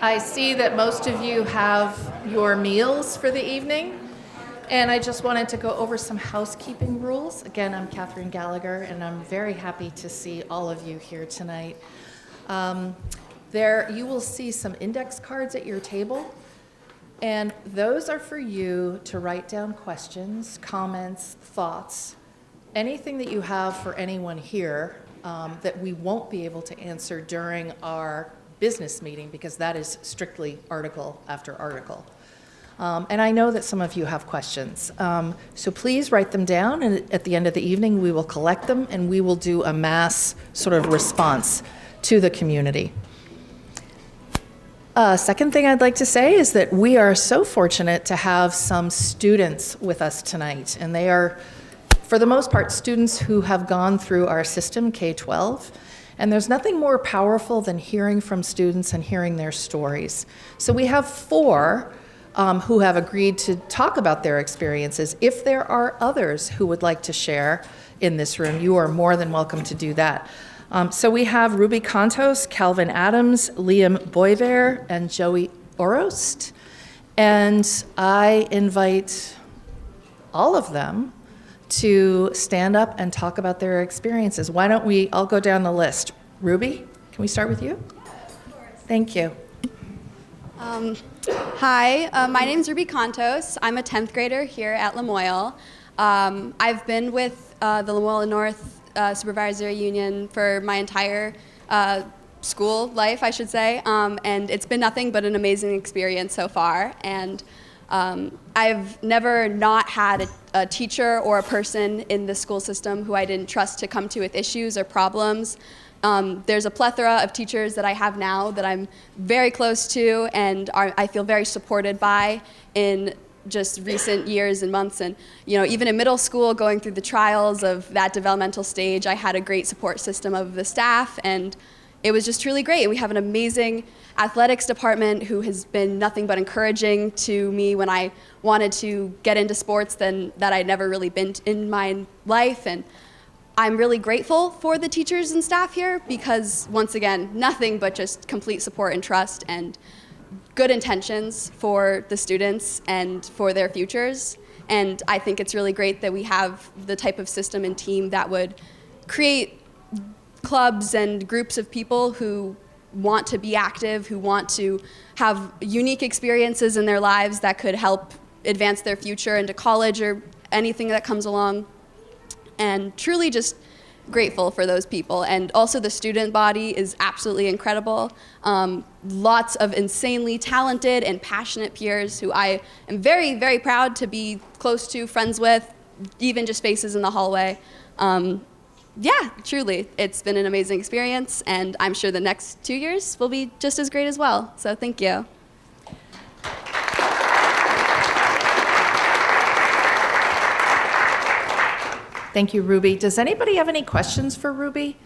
I see that most of you have your meals for the evening, and I just wanted to go over some housekeeping rules. Again, I'm Catherine Gallagher, and I'm very happy to see all of you here tonight. There, you will see some index cards at your table, and those are for you to write down questions, comments, thoughts, anything that you have for anyone here that we won't be able to answer during our business meeting, because that is strictly article after article. And I know that some of you have questions. So please write them down, and at the end of the evening, we will collect them, and we will do a mass sort of response to the community. Second thing I'd like to say is that we are so fortunate to have some students with us tonight, and they are, for the most part, students who have gone through our system, K-12, and there's nothing more powerful than hearing from students and hearing their stories. So we have 4 who have agreed to talk about their experiences. If there are others who would like to share in this room, you are more than welcome to do that. So we have Ruby Contos, Calvin Adams, Liam Boisvert, and Joey Orost. And I invite all of them to stand up and talk about their experiences. Why don't we all go down the list? Ruby, can we start with you? Of course. Thank you. Hi, my name's Ruby Contos. I'm a 10th grader here at Lamoille. I've been with the Lamoille North Supervisory Union for my entire school life, I should say, and it's been nothing but an amazing experience so far. And I've never not had a teacher or a person in the school system who I didn't trust to come to with issues or problems. There's a plethora of teachers that I have now that I'm very close to and I feel very supported by in just recent years and months. And even in middle school, going through the trials of that developmental stage, I had a great support system of the staff, and it was just truly great. And we have an amazing athletics department who has been nothing but encouraging to me when I wanted to get into sports that I'd never really been in my life. And I'm really grateful for the teachers and staff here because, once again, nothing but just complete support and trust and good intentions for the students and for their futures. And I think it's really great that we have the type of system and team that would create clubs and groups of people who want to be active, who want to have unique experiences in their lives that could help advance their future into college or anything that comes along. And truly just grateful for those people. And also the student body is absolutely incredible. Lots of insanely talented and passionate peers who I am very, very proud to be close to, friends with, even just faces in the hallway. Yeah, truly, it's been an amazing experience, and I'm sure the next 2 years will be just as great as well. So thank you. Thank you, Ruby. Does anybody have any questions for Ruby?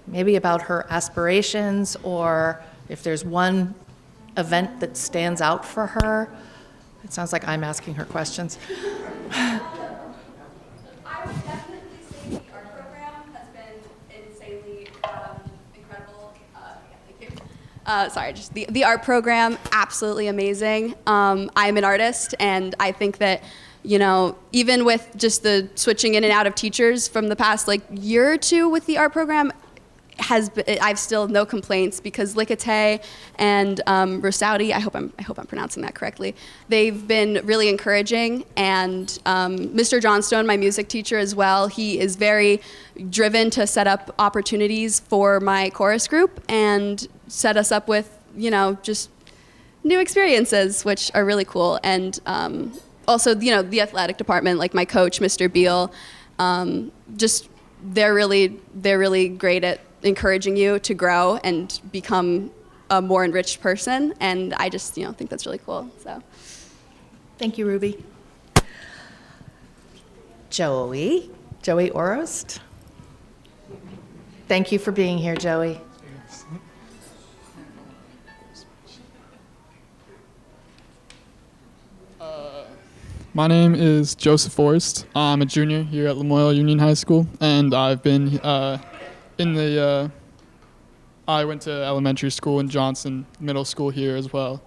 Maybe about her aspirations, or if there's one event that stands out for her? It sounds like I'm asking her questions. I would definitely say the art program has been insanely incredible. Thank you. Sorry, just the art program, absolutely amazing. I'm an artist, and I think that even with just the switching in and out of teachers from the past year or two with the art program, I've still no complaints because Likate and Rosaudi, I hope I'm pronouncing that correctly, they've been really encouraging. And Mr. Johnstone, my music teacher as well, he is very driven to set up opportunities for my chorus group and set us up with just new experiences, which are really cool. And also, the athletic department, like my coach, Mr. Beal, they're really great at encouraging you to grow and become a more enriched person. And I just, think that's really cool. So, thank you, Ruby. Joey Orost. Thank you for being here, Joey. My name is Joseph Forrest. I'm a junior here at Lamoille Union High School, and I've been in the I went to elementary school in Johnson, middle school here as well.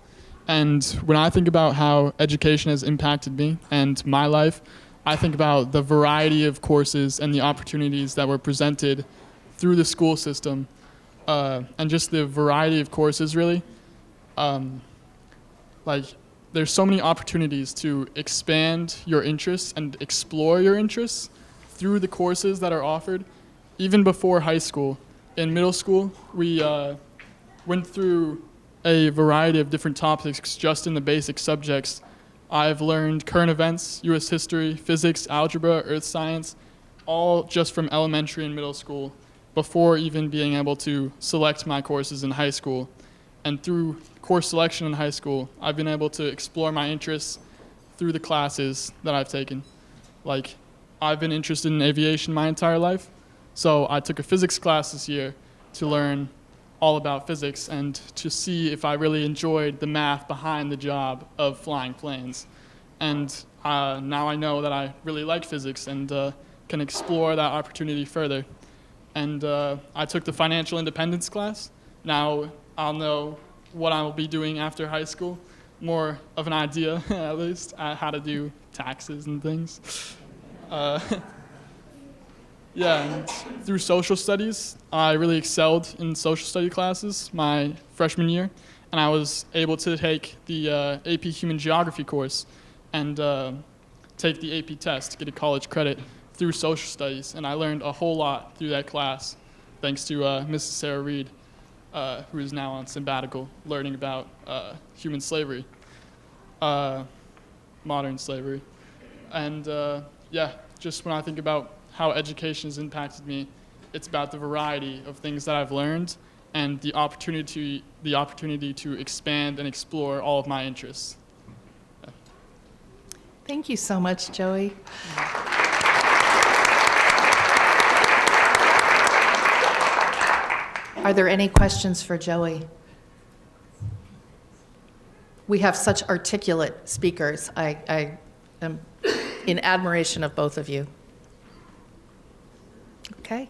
And when I think about how education has impacted me and my life, I think about the variety of courses and the opportunities that were presented through the school system, and just the variety of courses, really. Like, there's so many opportunities to expand your interests and explore your interests through the courses that are offered, even before high school. In middle school, we went through a variety of different topics just in the basic subjects. I've learned current events, U.S. history, physics, algebra, earth science, all just from elementary and middle school before even being able to select my courses in high school. And through course selection in high school, I've been able to explore my interests through the classes that I've taken. Like, I've been interested in aviation my entire life, so I took a physics class this year to learn all about physics and to see if I really enjoyed the math behind the job of flying planes. And now I know that I really like physics and can explore that opportunity further. And I took the financial independence class. Now I'll know what I will be doing after high school, more of an idea at least, how to do taxes and things. Yeah, and through social studies, I really excelled in social study classes my freshman year, and I was able to take the AP Human Geography course and take the AP test to get a college credit through social studies, and I learned a whole lot through that class, thanks to Mrs. Sarah Reed, who is now on sabbatical, learning about human slavery, modern slavery. And yeah, just when I think about how education has impacted me, it's about the variety of things that I've learned and the opportunity to expand and explore all of my interests. Yeah. Thank you so much, Joey. Are there any questions for Joey? We have such articulate speakers. I am in admiration of both of you. Okay.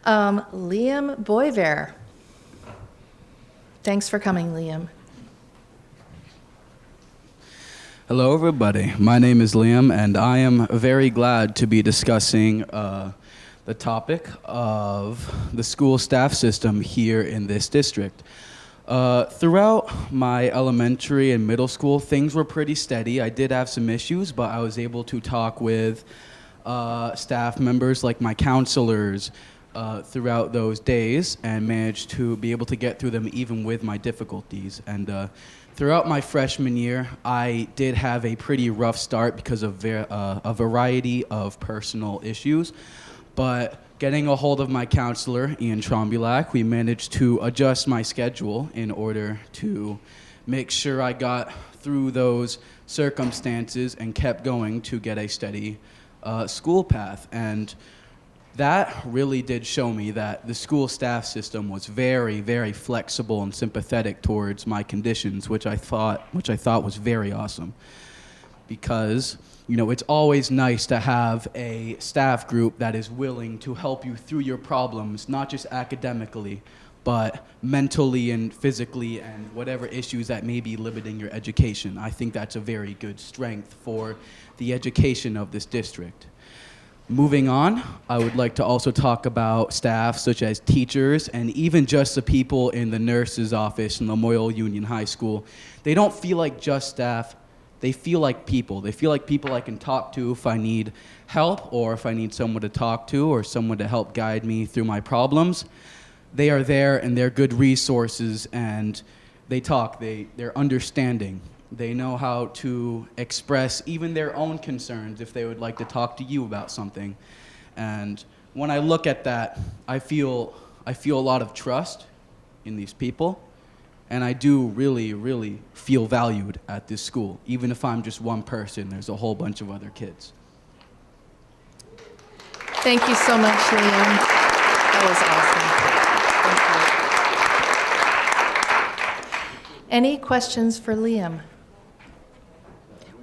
Liam Boisvert. Thanks for coming, Liam. Hello, everybody. My name is Liam, and I am very glad to be discussing the topic of the school staff system here in this district. Throughout my elementary and middle school, things were pretty steady. I did have some issues, but I was able to talk with staff members like my counselors throughout those days and managed to be able to get through them even with my difficulties. And throughout my freshman year, I did have a pretty rough start because of a variety of personal issues. But getting a hold of my counselor, Ian Trombulac, we managed to adjust my schedule in order to make sure I got through those circumstances and kept going to get a steady school path. And that really did show me that the school staff system was very, very flexible and sympathetic towards my conditions, which I thought was very awesome. Because, you know, it's always nice to have a staff group that is willing to help you through your problems, not just academically, but mentally and physically and whatever issues that may be limiting your education. I think that's a very good strength for the education of this district. Moving on, I would like to also talk about staff such as teachers and even just the people in the nurse's office in Lamoille Union High School. They don't feel like just staff. They feel like people. They feel like people I can talk to if I need help or if I need someone to talk to or someone to help guide me through my problems. They are there and they're good resources and they talk. They're understanding. They know how to express even their own concerns if they would like to talk to you about something. And when I look at that, I feel a lot of trust in these people. And I do really, really feel valued at this school. Even if I'm just one person, there's a whole bunch of other kids. Thank you so much, Liam. That was awesome. Thank you. Any questions for Liam?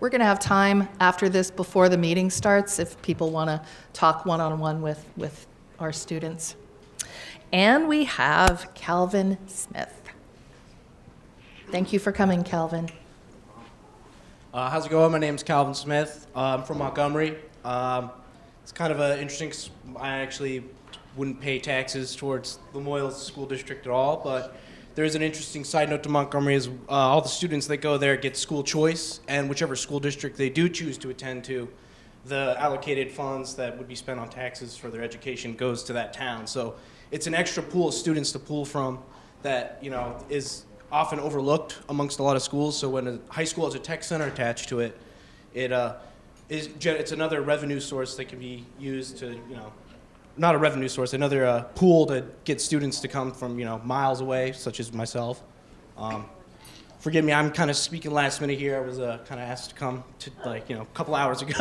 We're going to have time after this, before the meeting starts, if people want to talk one-on-one with our students. And we have Calvin Smith. Thank you for coming, Calvin. How's it going? My name's Calvin Smith. I'm from Montgomery. It's kind of interesting. I actually wouldn't pay taxes towards Lamoille School District at all, but there's an interesting side note to Montgomery is all the students that go there get school choice, and whichever school district they do choose to attend to, the allocated funds that would be spent on taxes for their education goes to that town. So it's an extra pool of students to pull from that, you know, is often overlooked amongst a lot of schools. So when a high school has a tech center attached to it, it's another revenue source that can be used to, you know, not a revenue source, another pool to get students to come from, you know, miles away, such as myself. Forgive me, I'm kind of speaking last minute here. I was kind of asked to come to, like, you know, a couple hours ago.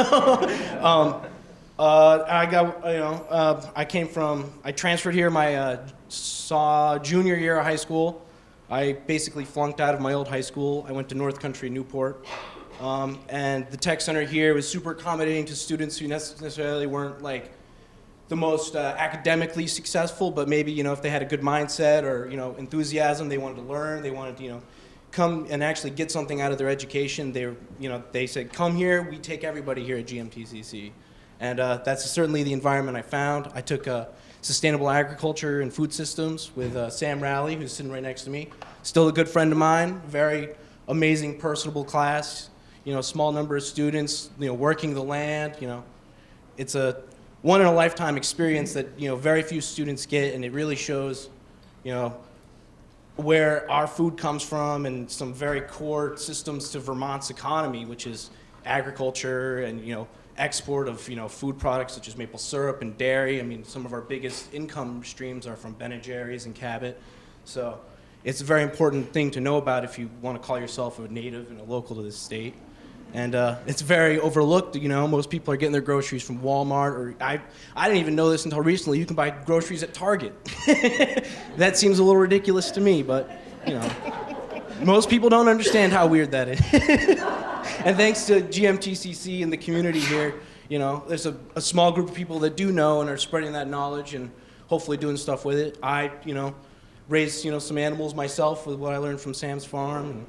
I transferred here my junior year of high school. I basically flunked out of my old high school. I went to North Country, Newport. And the tech center here was super accommodating to students who necessarily weren't like the most academically successful, but maybe, you know, if they had a good mindset or, you know, enthusiasm, they wanted to learn, they wanted to, you know, come and actually get something out of their education. They said, come here, we take everybody here at GMTCC. And that's certainly the environment I found. I took Sustainable Agriculture and Food Systems with Sam Rowley, who's sitting right next to me. Still a good friend of mine, very amazing, personable class, you know, small number of students, you know, working the land, you know. It's a one-in-a-lifetime experience that, you know, very few students get, and it really shows, you know, where our food comes from and some very core systems to Vermont's economy, which is agriculture and, you know, export of, you know, food products such as maple syrup and dairy. I mean, some of our biggest income streams are from Ben & Jerry's and Cabot. So it's a very important thing to know about if you want to call yourself a native and a local to this state. And it's very overlooked. You know, most people are getting their groceries from Walmart, or I didn't even know this until recently. You can buy groceries at Target. That seems a little ridiculous to me, but, you know, most people don't understand how weird that is. And thanks to GMTCC and the community here, you know, there's a small group of people that do know and are spreading that knowledge and hopefully doing stuff with it. I, you know, raised, you know, some animals myself with what I learned from Sam's farm. And,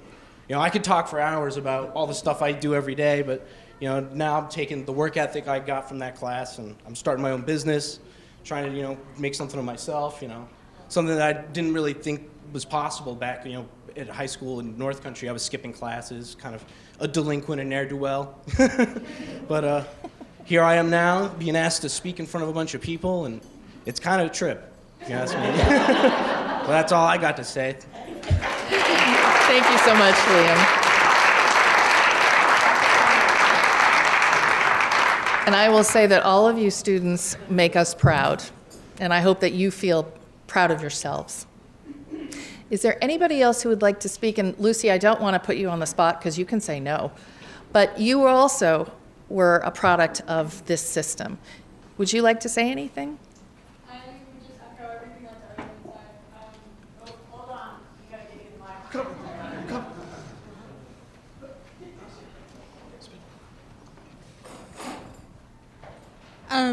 you know, I could talk for hours about all the stuff I do every day, but, you know, now I'm taking the work ethic I got from that class and I'm starting my own business, trying to, you know, make something of myself, you know, something that I didn't really think was possible back, you know, at high school in North Country. I was skipping classes, kind of a delinquent and ne'er-do-well. But here I am now, being asked to speak in front of a bunch of people, and it's kind of a trip, if you ask me. But that's all I got to say. Thank you so much, Liam. And I will say that all of you students make us proud, and I hope that you feel proud of yourselves. Is there anybody else who would like to speak? And Lucy, I don't want to put you on the spot because you can say no, but you also were a product of this system. Would you like to say anything? I would just echo everything that's already been said. Hold on, you gotta get in line.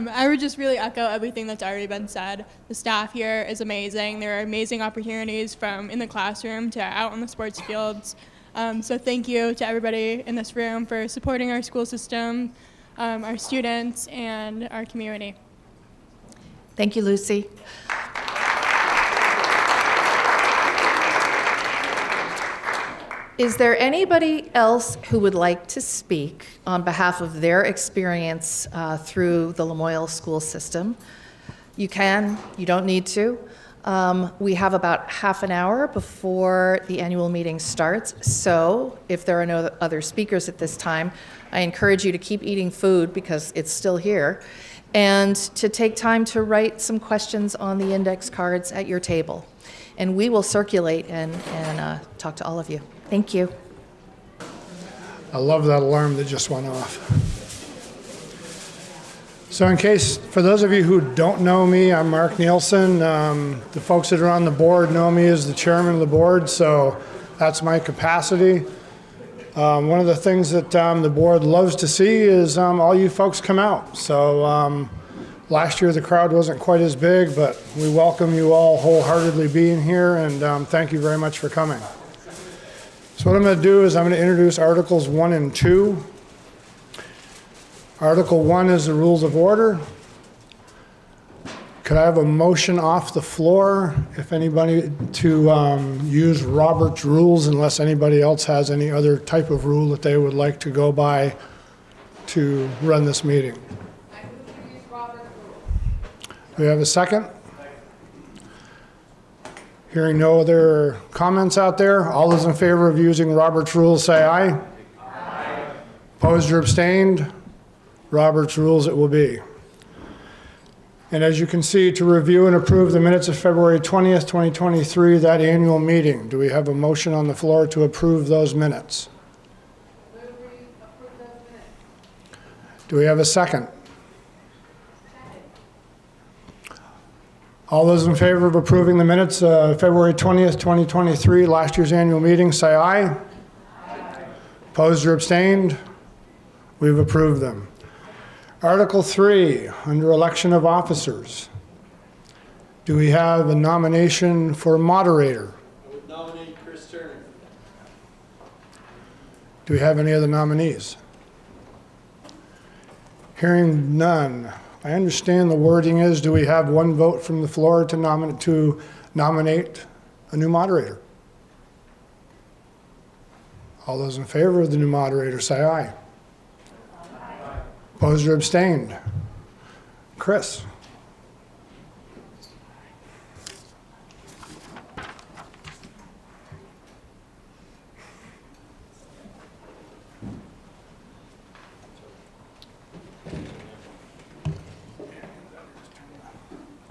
I would just really echo everything that's already been said. The staff here is amazing. There are amazing opportunities from in the classroom to out on the sports fields. So thank you to everybody in this room for supporting our school system, our students, and our community. Thank you, Lucy. Is there anybody else who would like to speak on behalf of their experience through the Lamoille school system? You can, you don't need to. We have about half an hour before the annual meeting starts, so if there are no other speakers at this time, I encourage you to keep eating food because it's still here, and to take time to write some questions on the index cards at your table. And we will circulate and talk to all of you. Thank you. I love that alarm that just went off. So in case, for those of you who don't know me, I'm Mark Nielsen. The folks that are on the board know me as the chairman of the board, so that's my capacity. One of the things that the board loves to see is all you folks come out. So Last year, the crowd wasn't quite as big, but we welcome you all wholeheartedly being here, and thank you very much for coming. So what I'm going to do is I'm going to introduce Articles 1 and 2. Article 1 is the rules of order. Could I have a motion off the floor, if anybody, to use Robert's rules unless anybody else has any other type of rule that they would like to go by to run this meeting? I move to use Robert's rules. Do we have a second? Hearing no other comments out there, all those in favor of using Robert's rules say aye. Aye. Opposed or abstained? Robert's rules it will be. And as you can see, to review and approve the minutes of February 20th, 2023, that annual meeting, do we have a motion on the floor to approve those minutes? Do we have a second? All those in favor of approving the minutes of February 20th, 2023, last year's annual meeting, say aye. Aye. Opposed or abstained? We've approved them. Article 3, under election of officers. Do we have a nomination for moderator? I would nominate Chris Turner. Do we have any other nominees? Hearing none. I understand the wording is, do we have one vote from the floor to nominate a new moderator? All those in favor of the new moderator say aye. Opposed or abstained? Chris?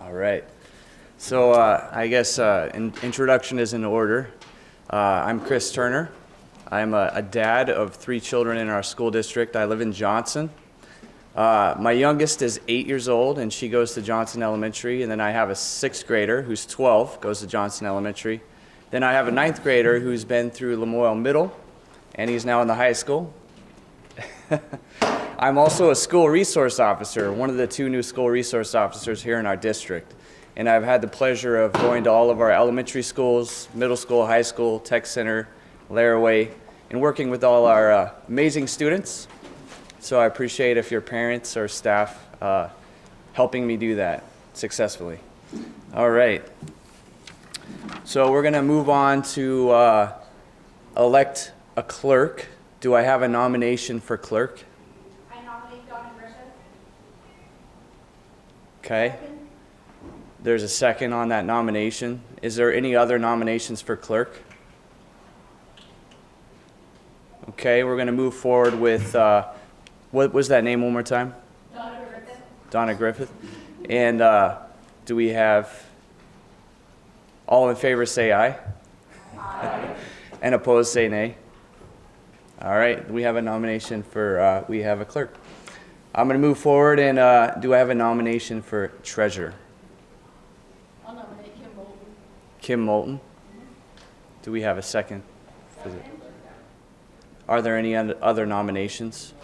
All right. So I guess introduction is in order. I'm Chris Turner. I'm a dad of 3 children in our school district. I live in Johnson. My youngest is 8 years old, and she goes to Johnson Elementary. And then I have a 6th grader who's 12, goes to Johnson Elementary. Then I have a 9th grader who's been through Lamoille Middle, and he's now in the high school. I'm also a school resource officer, one of the 2 new school resource officers here in our district. And I've had the pleasure of going to all of our elementary schools, middle school, high school, tech center, Laraway, and working with all our amazing students. So I appreciate if your parents or staff helping me do that successfully. All right. So we're going to move on to elect a clerk. Do I have a nomination for clerk? I nominate Donna Griffith. Okay. Second. There's a second on that nomination. Is there any other nominations for clerk? Okay, we're going to move forward with, what was that name one more time? Donna Griffith. Donna Griffith. And do we have, all in favor say aye? Aye. And opposed say nay? All right, we have a nomination for, we have a clerk. I'm going to move forward and do I have a nomination for treasurer? I'll nominate Kim Bolton. Kim Moulton. Do we have a second? Are there any other nominations?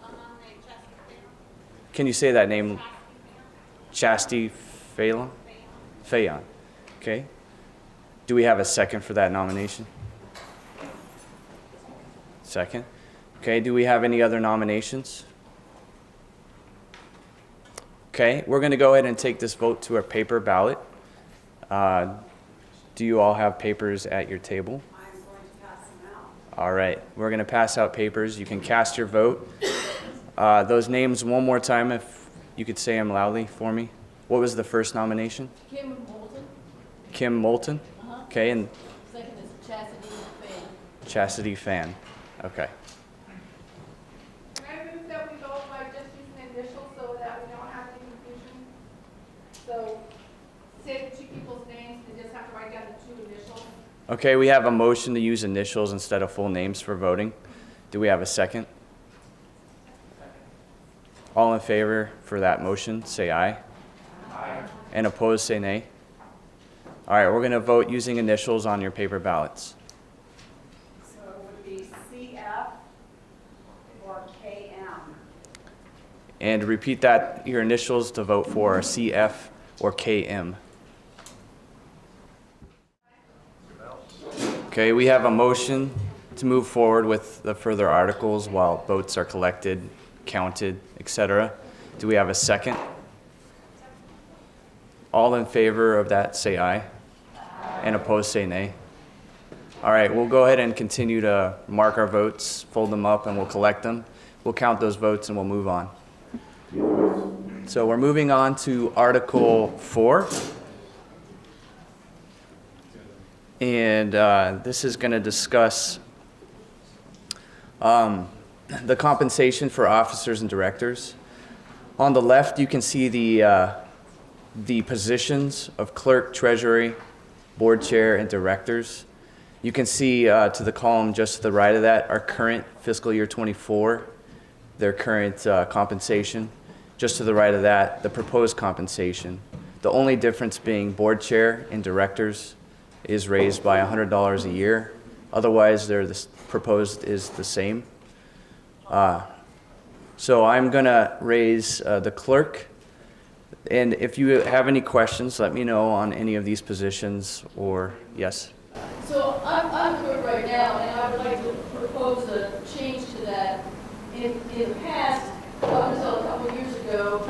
I'll nominate Jessica. Can you say that name? Chastity Phelan? Phelan. Okay. Do we have a second for that nomination? Second. Okay, do we have any other nominations? Okay, we're going to go ahead and take this vote to a paper ballot. Do you all have papers at your table? I'm going to pass them out. All right, we're going to pass out papers. You can cast your vote. Those names one more time, if you could say them loudly for me. What was the first nomination? Kim Bolton. Kim Moulton? Uh-huh. Okay, and Second is Chastity Fan. Chastity Fan. Okay. Can I move that we vote by just using initials so that we don't have any confusion? So say 2 people's names and just have to write down the 2 initials. Okay, we have a motion to use initials instead of full names for voting. Do we have a second? All in favor for that motion, say aye. Aye. And opposed, say nay. All right, we're going to vote using initials on your paper ballots. So it would be CF or KM. And repeat that, your initials to vote for CF or KM. Okay, we have a motion to move forward with the further articles while votes are collected, counted, etc. Do we have a second? All in favor of that, say aye. And opposed, say nay. All right, we'll go ahead and continue to mark our votes, fold them up, and we'll collect them. We'll count those votes and we'll move on. So we're moving on to Article 4. And this is going to discuss the compensation for officers and directors. On the left, you can see the positions of clerk, treasury, board chair, and directors. You can see to the column just to the right of that, our current fiscal year 24, their current compensation. Just to the right of that, the proposed compensation. The only difference being board chair and directors is raised by $100 a year. Otherwise, proposed is the same. So I'm gonna raise the clerk. And if you have any questions, let me know on any of these positions or, yes? So I'm clerk right now, and I would like to propose a change to that. In the past, up until a couple of years ago,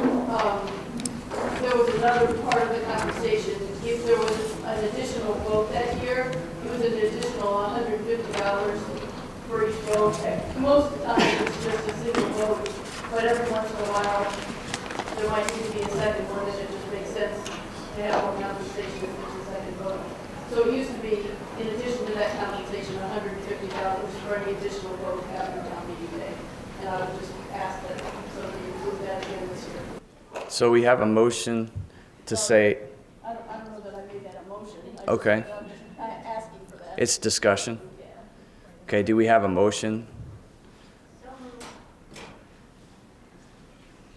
there was another part of the compensation. If there was an additional vote that year, it was an additional $150 for each vote. Most of the time, it's just a single vote, but every once in a while, there might need to be a second one, and it just makes sense to have more compensation if there's a second vote. So it used to be, in addition to that compensation, $150 for any additional vote after town meeting day. And I would just ask that somebody approve that again this year. So we have a motion to say, I don't know that I made that a motion. okay, I'm just asking for that. it's discussion. Okay, do we have a motion?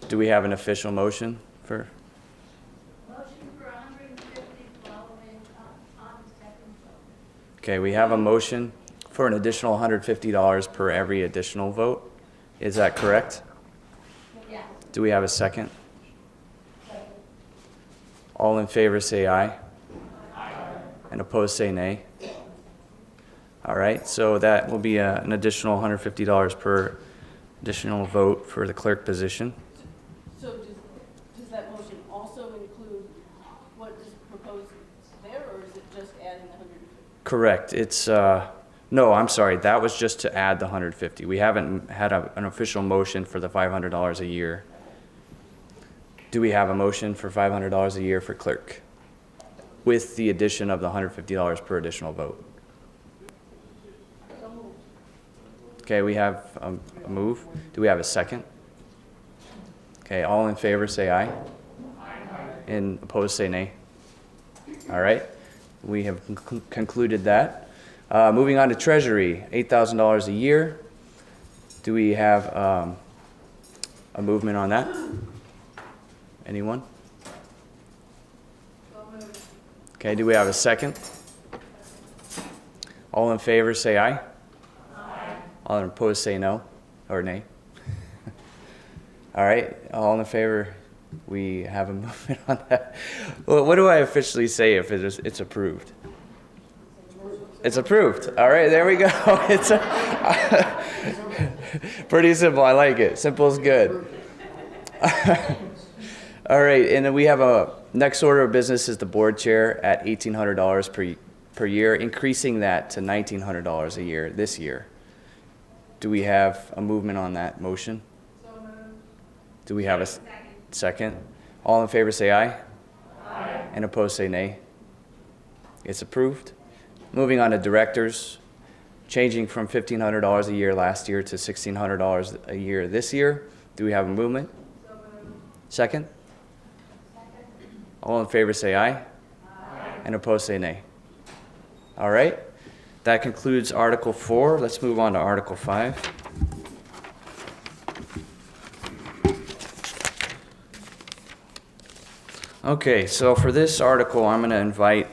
Do we have an official motion for? Motion for 150 following on the second vote. Okay, we have a motion for an additional $150 per every additional vote. Is that correct? Yeah. Do we have a second? All in favor say aye. Aye. And opposed say nay. All right, so that will be an additional $150 per additional vote for the clerk position. So does that motion also include what is proposed there, or is it just adding the 150? Correct. It's, no, I'm sorry, that was just to add the 150. We haven't had an official motion for the $500 a year. Do we have a motion for $500 a year for clerk with the addition of the $150 per additional vote? Okay, we have a move. Do we have a second? Okay, all in favor say aye. Aye. And opposed say nay. All right, we have concluded that. Moving on to Treasury, $8,000 a year. Do we have a movement on that? Anyone? Okay, do we have a second? All in favor say aye. Aye. All opposed say no or nay. All right, all in favor, we have a movement on that. Well, what do I officially say if it's approved? It's approved. All right, there we go. It's pretty simple. I like it. Simple is good. All right, and then we have a next order of business is the board chair at $1,800 per year, increasing that to $1,900 a year this year. Do we have a movement on that motion? Do we have a second? All in favor say aye. Aye. And opposed say nay. It's approved. Moving on to directors, changing from $1,500 a year last year to $1,600 a year this year. Do we have a movement? Second? All in favor say aye. Aye. And opposed say nay. All right. That concludes Article 4. Let's move on to Article 5. Okay, so for this article, I'm going to invite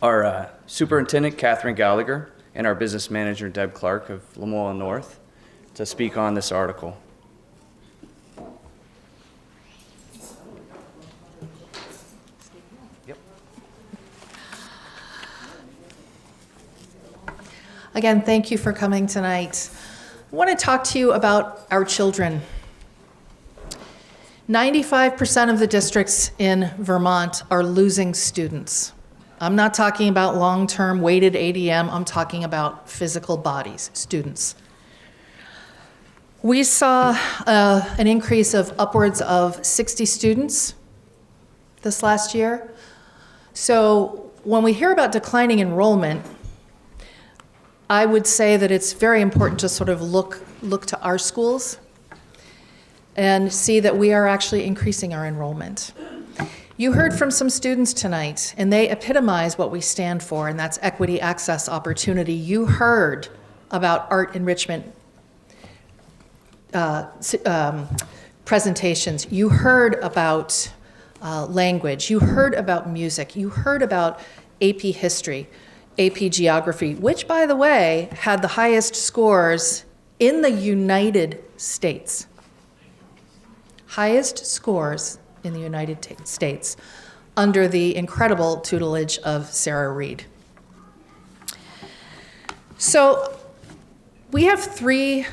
our Superintendent, Catherine Gallagher, and our Business Manager, Deb Clark of Lamoille North, to speak on this article. Again, thank you for coming tonight. I want to talk to you about our children. 95% of the districts in Vermont are losing students. I'm not talking about long-term weighted ADM, I'm talking about physical bodies, students. We saw an increase of upwards of 60 students this last year. So when we hear about declining enrollment, I would say that it's very important to sort of look to our schools and see that we are actually increasing our enrollment. You heard from some students tonight, and they epitomize what we stand for, and that's equity, access, opportunity. You heard about art enrichment presentations. You heard about language. You heard about music. You heard about AP history, AP geography, which, by the way, had the highest scores in the United States. Highest scores in the United States under the incredible tutelage of Sarah Reed. So we have 3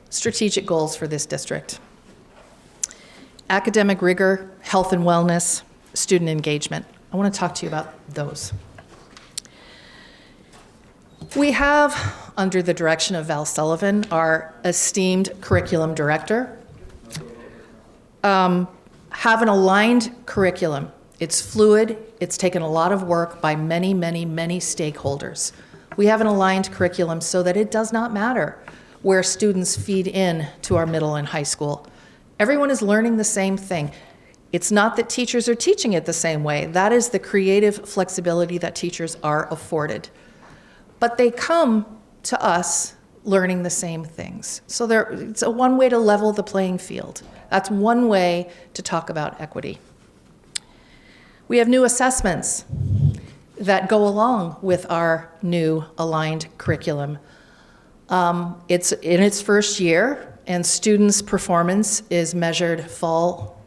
strategic goals for this district: academic rigor, health and wellness, student engagement. I want to talk to you about those. We have, under the direction of Val Sullivan, our esteemed curriculum director, have an aligned curriculum. It's fluid. It's taken a lot of work by many, many, many stakeholders. We have an aligned curriculum so that it does not matter where students feed in to our middle and high school. Everyone is learning the same thing. It's not that teachers are teaching it the same way. That is the creative flexibility that teachers are afforded. But they come to us learning the same things. So it's a one way to level the playing field. That's one way to talk about equity. We have new assessments that go along with our new aligned curriculum. It's in its first year, and students' performance is measured fall,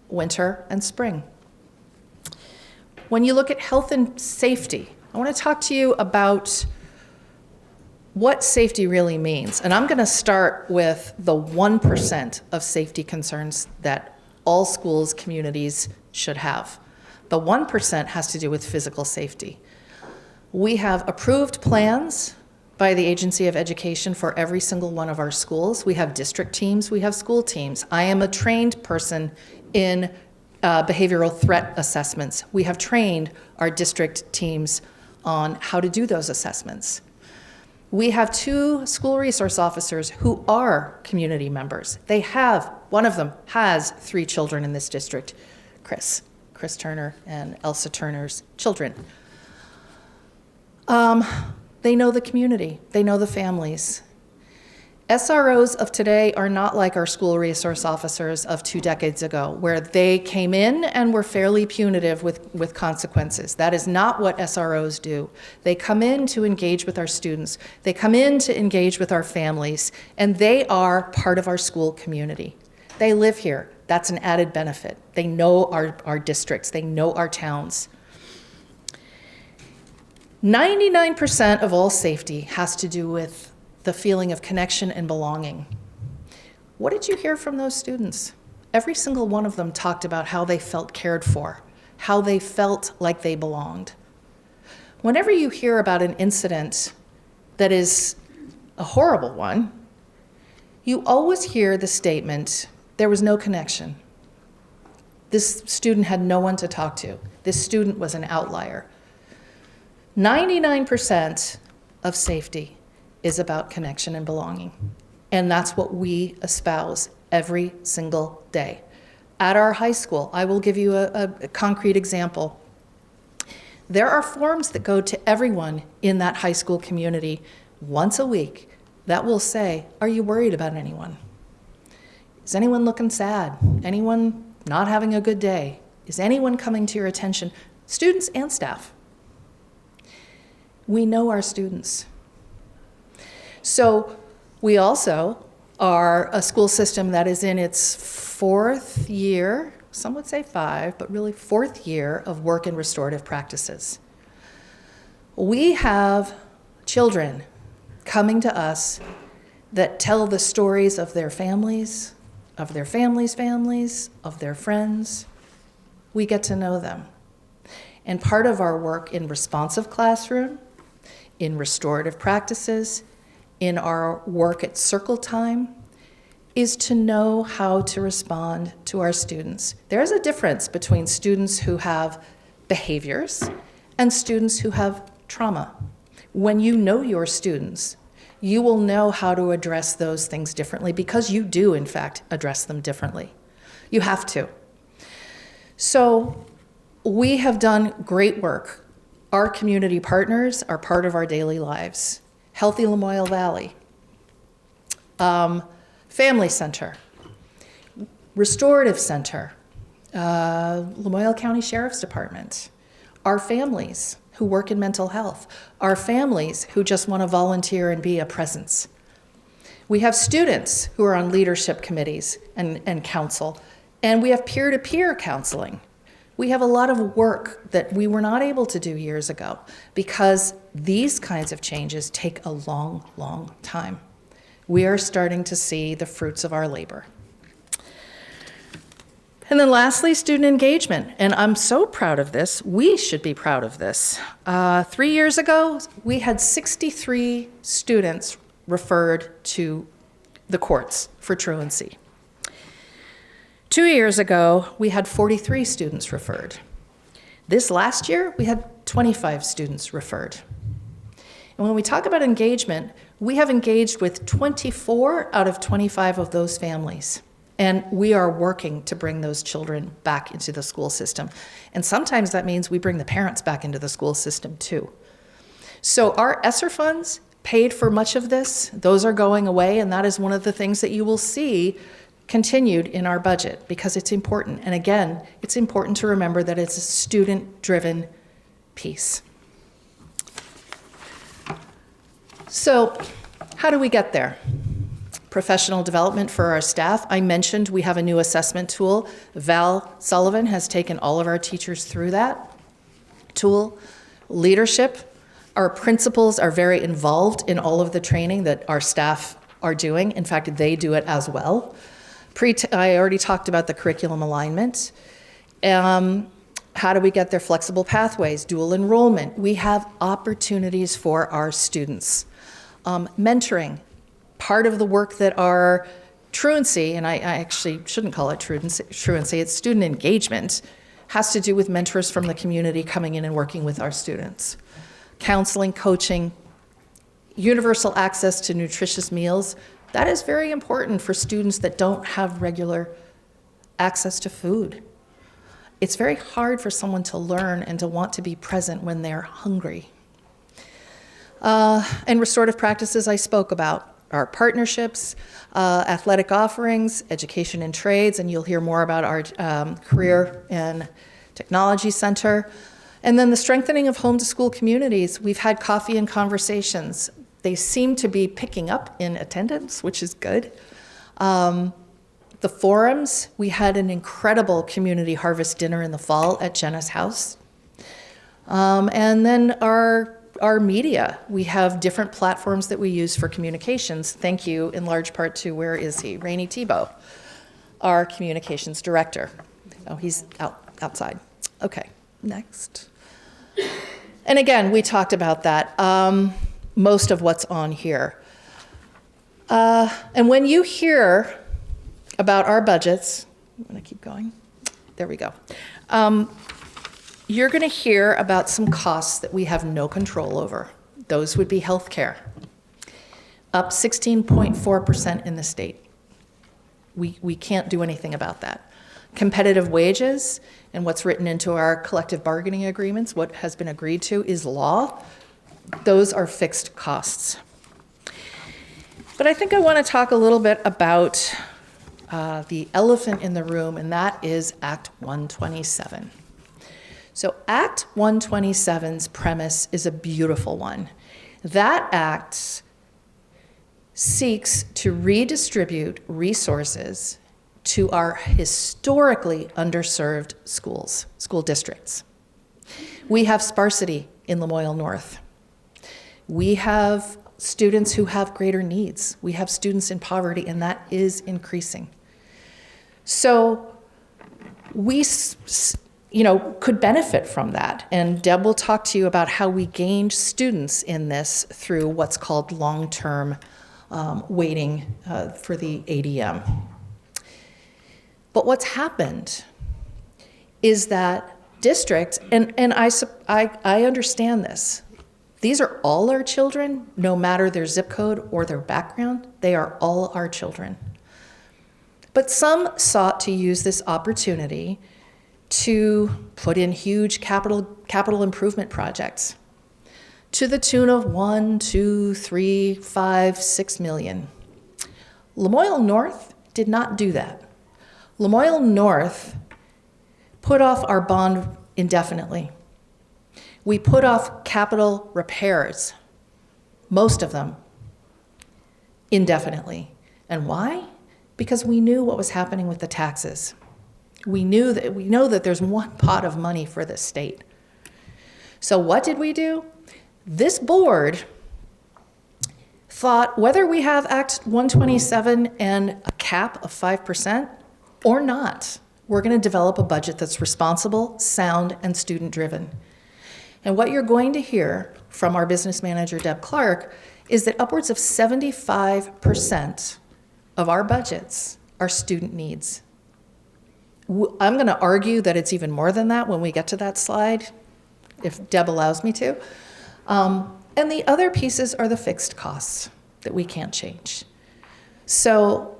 winter, and spring. When you look at health and safety, I want to talk to you about what safety really means. And I'm going to start with the 1% of safety concerns that all schools, communities should have. The 1% has to do with physical safety. We have approved plans by the Agency of Education for every single one of our schools. We have district teams, we have school teams. I am a trained person in behavioral threat assessments. We have trained our district teams on how to do those assessments. We have 2 school resource officers who are community members. One of them has 3 children in this district, Chris Turner and Elsa Turner's children. They know the community, they know the families. SROs of today are not like our school resource officers of 2 decades ago, where they came in and were fairly punitive with consequences. That is not what SROs do. They come in to engage with our students. They come in to engage with our families, and they are part of our school community. They live here. That's an added benefit. They know our districts. They know our towns. 99% of all safety has to do with the feeling of connection and belonging. What did you hear from those students? Every single one of them talked about how they felt cared for, how they felt like they belonged. Whenever you hear about an incident that is a horrible one, you always hear the statement, there was no connection. This student had no one to talk to. This student was an outlier. 99% of safety is about connection and belonging. And that's what we espouse every single day. At our high school, I will give you a concrete example. There are forms that go to everyone in that high school community once a week that will say, are you worried about anyone? Is anyone looking sad? Anyone not having a good day? Is anyone coming to your attention? Students and staff. We know our students. So we also are a school system that is in its 4th year, some would say 5, but really 4th year of work in restorative practices. We have children coming to us that tell the stories of their families, of their families' families, of their friends. We get to know them. And part of our work in responsive classroom, in restorative practices, in our work at circle time, is to know how to respond to our students. There's a difference between students who have behaviors and students who have trauma. When you know your students, you will know how to address those things differently because you do, in fact, address them differently. You have to. So we have done great work. Our community partners are part of our daily lives. Healthy Lamoille Valley, Family Center, Restorative Center, Lamoille County Sheriff's Department, our families who work in mental health, our families who just want to volunteer and be a presence. We have students who are on leadership committees and counsel, and we have peer-to-peer counseling. We have a lot of work that we were not able to do years ago because these kinds of changes take a long, long time. We are starting to see the fruits of our labor. And then lastly, student engagement. And I'm so proud of this. We should be proud of this. 3 years ago, we had 63 students referred to the courts for truancy. 2 years ago, we had 43 students referred. This last year, we had 25 students referred. And when we talk about engagement, we have engaged with 24 out of 25 of those families. And we are working to bring those children back into the school system. And sometimes that means we bring the parents back into the school system too. So our ESSER funds paid for much of this. Those are going away, and that is one of the things that you will see continued in our budget because it's important. And again, it's important to remember that it's a student-driven piece. So how do we get there? Professional development for our staff. I mentioned we have a new assessment tool. Val Sullivan has taken all of our teachers through that tool. Leadership. Our principals are very involved in all of the training that our staff are doing. In fact, they do it as well. I already talked about the curriculum alignment. How do we get their flexible pathways, dual enrollment? We have opportunities for our students. Mentoring. Part of the work that our truancy, and I actually shouldn't call it truancy, it's student engagement, has to do with mentors from the community coming in and working with our students. Counseling, coaching, universal access to nutritious meals. That is very important for students that don't have regular access to food. It's very hard for someone to learn and to want to be present when they're hungry. And restorative practices I spoke about. Our partnerships, athletic offerings, education and trades, and you'll hear more about our Career and Technology Center. And then the strengthening of home-to-school communities. We've had coffee and conversations. They seem to be picking up in attendance, which is good. The forums, we had an incredible community harvest dinner in the fall at Jenna's house. And then our media, we have different platforms that we use for communications. Thank you in large part to, where is he? Rainey Tebow, our communications director. Oh, he's outside. Okay, next. And again, we talked about that, most of what's on here. And when you hear about our budgets, I'm gonna keep going. There we go. You're going to hear about some costs that we have no control over. Those would be healthcare, up 16.4% in the state. We can't do anything about that. Competitive wages and what's written into our collective bargaining agreements, what has been agreed to is law. Those are fixed costs. But I think I want to talk a little bit about the elephant in the room, and that is Act 127. So Act 127's premise is a beautiful one. That act seeks to redistribute resources to our historically underserved schools, school districts. We have sparsity in Lamoille North. We have students who have greater needs. We have students in poverty, and that is increasing. So we could benefit from that. And Deb will talk to you about how we gained students in this through what's called long-term waiting for the ADM. But what's happened is that districts, and I understand this, these are all our children, no matter their zip code or their background, they are all our children. But some sought to use this opportunity to put in huge capital improvement projects to the tune of $1, $2, $3, $5, $6 million. Lamoille North did not do that. Lamoille North put off our bond indefinitely. We put off capital repairs, most of them, indefinitely. And why? Because we knew what was happening with the taxes. We know that there's one pot of money for the state. So what did we do? This board thought whether we have Act 127 and a cap of 5% or not, we're going to develop a budget that's responsible, sound, and student-driven. And what you're going to hear from our business manager, Deb Clark, is that upwards of 75% of our budgets are student needs. I'm going to argue that it's even more than that when we get to that slide, if Deb allows me to. And the other pieces are the fixed costs that we can't change. So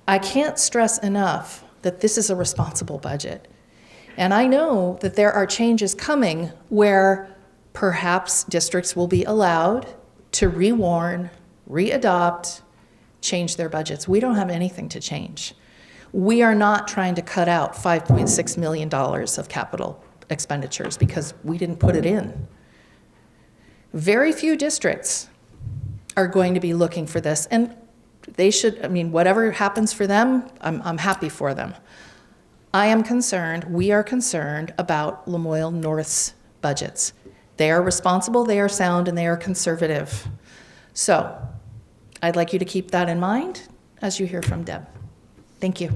I can't stress enough that this is a responsible budget. And I know that there are changes coming where perhaps districts will be allowed to rewarn, readopt, change their budgets. We don't have anything to change. We are not trying to cut out $5.6 million of capital expenditures because we didn't put it in. Very few districts are going to be looking for this, and they should, whatever happens for them, I'm happy for them. We are concerned about Lamoille North's budgets. They are responsible, they are sound, and they are conservative. So I'd like you to keep that in mind as you hear from Deb. Thank you.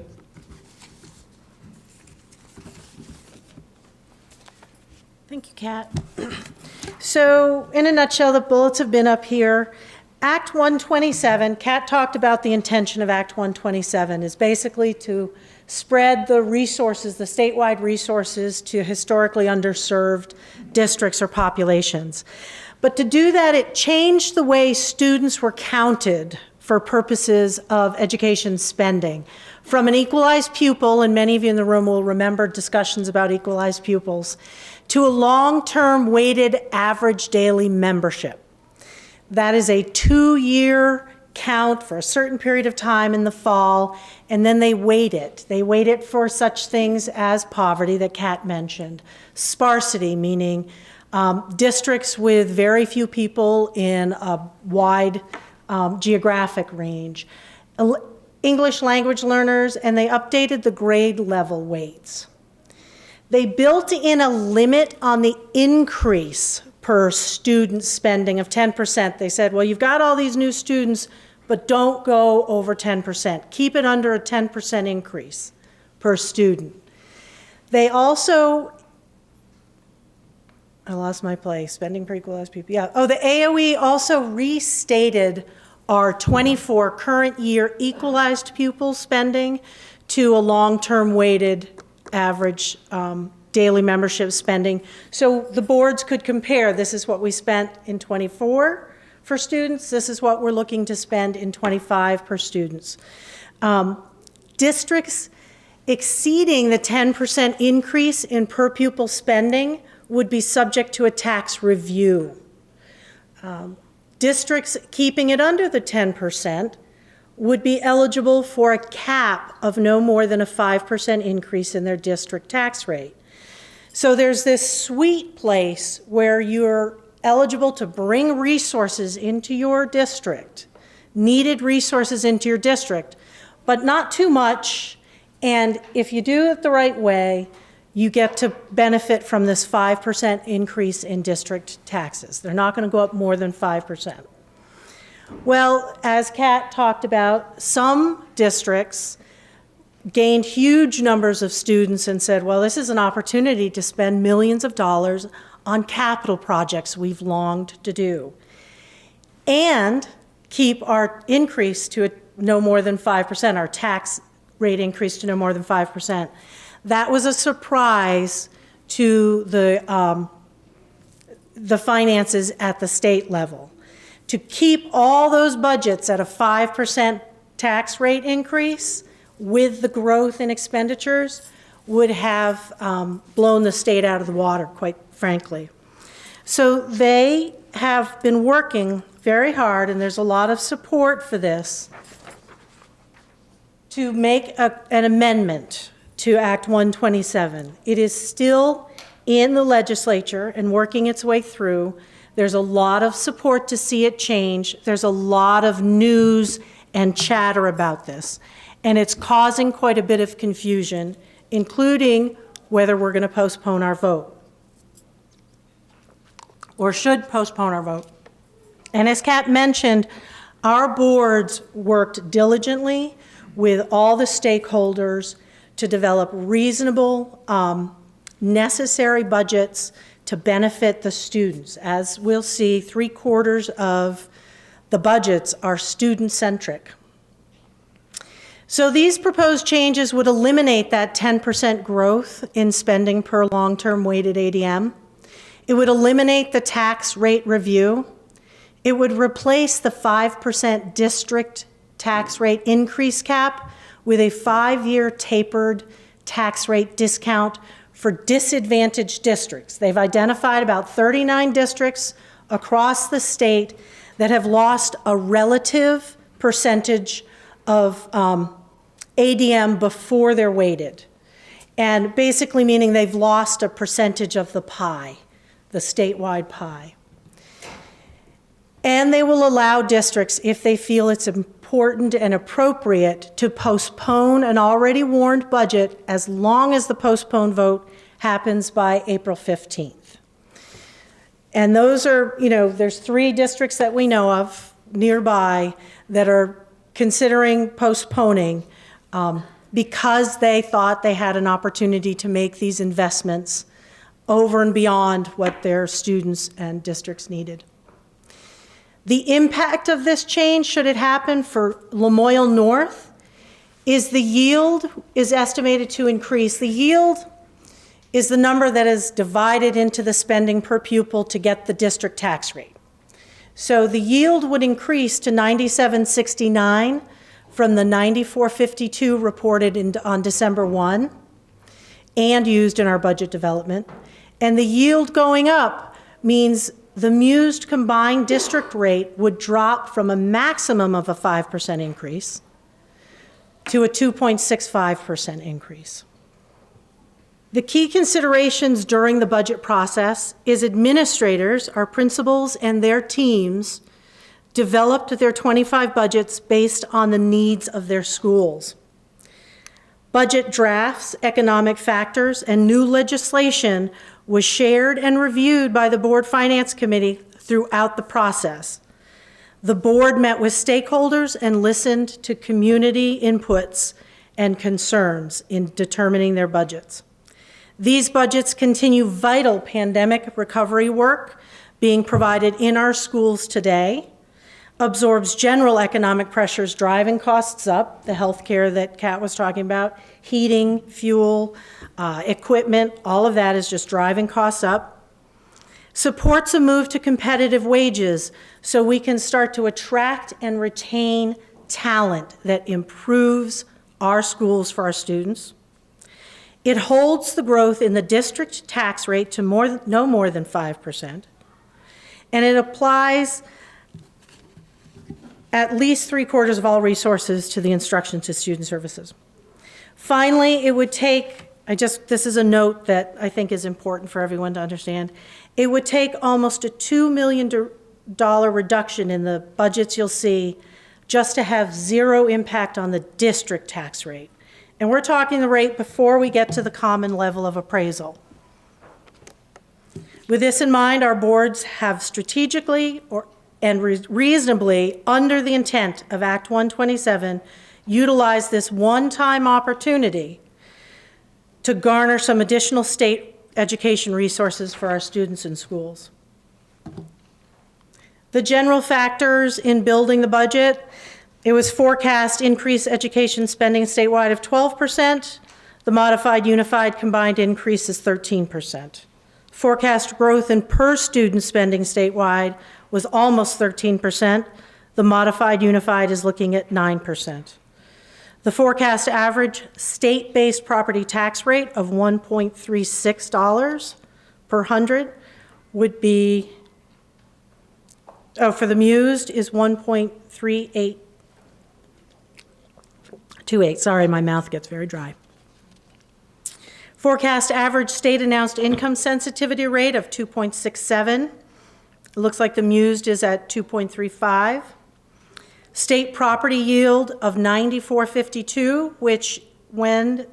Thank you, Kat. So in a nutshell, the bullets have been up here. Act 127, Kat talked about the intention of Act 127 is basically to spread the resources, the statewide resources, to historically underserved districts or populations. But to do that, it changed the way students were counted for purposes of education spending. From an equalized pupil, and many of you in the room will remember discussions about equalized pupils, to a long-term weighted average daily membership. That is a 2-year count for a certain period of time in the fall, and then they weight it. They weight it for such things as poverty that Kat mentioned, sparsity, meaning districts with very few people in a wide geographic range, English language learners, and they updated the grade level weights. They built in a limit on the increase per student spending of 10%. They said, well, you've got all these new students, but don't go over 10%. Keep it under a 10% increase per student. They also, I lost my place, spending per equalized people. Yeah. Oh, the AOE also restated our 24 current year equalized pupil spending to a long-term weighted average daily membership spending. So the boards could compare, this is what we spent in 24 for students, this is what we're looking to spend in 25 per students. Districts exceeding the 10% increase in per pupil spending would be subject to a tax review. Districts keeping it under the 10% would be eligible for a cap of no more than a 5% increase in their district tax rate. So there's this sweet place where you're eligible to bring resources into your district, needed resources into your district, but not too much. And if you do it the right way, you get to benefit from this 5% increase in district taxes. They're not going to go up more than 5%. Well, as Kat talked about, some districts gained huge numbers of students and said, well, this is an opportunity to spend millions of dollars on capital projects we've longed to do, and keep our increase to no more than 5%, our tax rate increase to no more than 5%. That was a surprise to the finances at the state level. To keep all those budgets at a 5% tax rate increase with the growth in expenditures would have blown the state out of the water, quite frankly. So they have been working very hard, and there's a lot of support for this, to make an amendment to Act 127. It is still in the legislature and working its way through. There's a lot of support to see it change. There's a lot of news and chatter about this, and it's causing quite a bit of confusion, including whether we're going to postpone our vote or should postpone our vote. And as Kat mentioned, our boards worked diligently with all the stakeholders to develop reasonable, necessary budgets to benefit the students. As we'll see, 3/4 of the budgets are student-centric. So these proposed changes would eliminate that 10% growth in spending per long-term weighted ADM. It would eliminate the tax rate review. It would replace the 5% district tax rate increase cap with a 5-year tapered tax rate discount for disadvantaged districts. They've identified about 39 districts across the state that have lost a relative percentage of ADM before they're weighted. And basically meaning they've lost a percentage of the pie, the statewide pie. And they will allow districts, if they feel it's important and appropriate, to postpone an already warned budget as long as the postponed vote happens by April 15th. And those are, there's 3 districts that we know of nearby that are considering postponing because they thought they had an opportunity to make these investments over and beyond what their students and districts needed. The impact of this change, should it happen for Lamoille North, is the yield is estimated to increase. The yield is the number that is divided into the spending per pupil to get the district tax rate. So the yield would increase to 97.69 from the 94.52 reported on December 1 and used in our budget development. And the yield going up means the mused combined district rate would drop from a maximum of a 5% increase to a 2.65% increase. The key considerations during the budget process is administrators, our principals and their teams, developed their 25 budgets based on the needs of their schools. Budget drafts, economic factors, and new legislation was shared and reviewed by the Board Finance Committee throughout the process. The board met with stakeholders and listened to community inputs and concerns in determining their budgets. These budgets continue vital pandemic recovery work being provided in our schools today, absorbs general economic pressures driving costs up, the healthcare that Kat was talking about, heating, fuel, equipment, all of that is just driving costs up. Supports a move to competitive wages so we can start to attract and retain talent that improves our schools for our students. It holds the growth in the district tax rate to no more than 5%. And it applies at least 3/4 of all resources to the instruction to student services. Finally, it would take, this is a note that I think is important for everyone to understand. It would take almost a $2 million reduction in the budgets you'll see just to have zero impact on the district tax rate. And we're talking the rate before we get to the common level of appraisal. With this in mind, our boards have strategically and reasonably, under the intent of Act 127, utilize this one-time opportunity to garner some additional state education resources for our students in schools. The general factors in building the budget, it was forecast increased education spending statewide of 12%. The modified unified combined increase is 13%. Forecast growth in per student spending statewide was almost 13%. The modified unified is looking at 9%. The forecast average state-based property tax rate of $1.36 per hundred would be, for the mused is 1.3828. Sorry, my mouth gets very dry. Forecast average state announced income sensitivity rate of 2.67. It looks like the mused is at 2.35. State property yield of 94.52, which when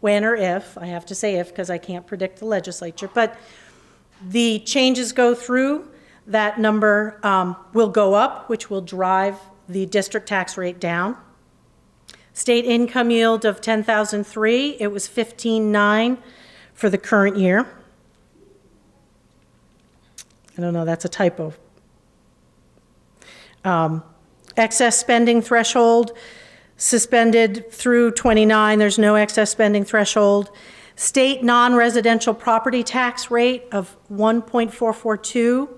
or if, I have to say if because I can't predict the legislature, but the changes go through, that number will go up, which will drive the district tax rate down. State income yield of 10,003, it was 15.9 for the current year. I don't know, that's a typo. Excess spending threshold suspended through 29. There's no excess spending threshold. State non-residential property tax rate of 1.442.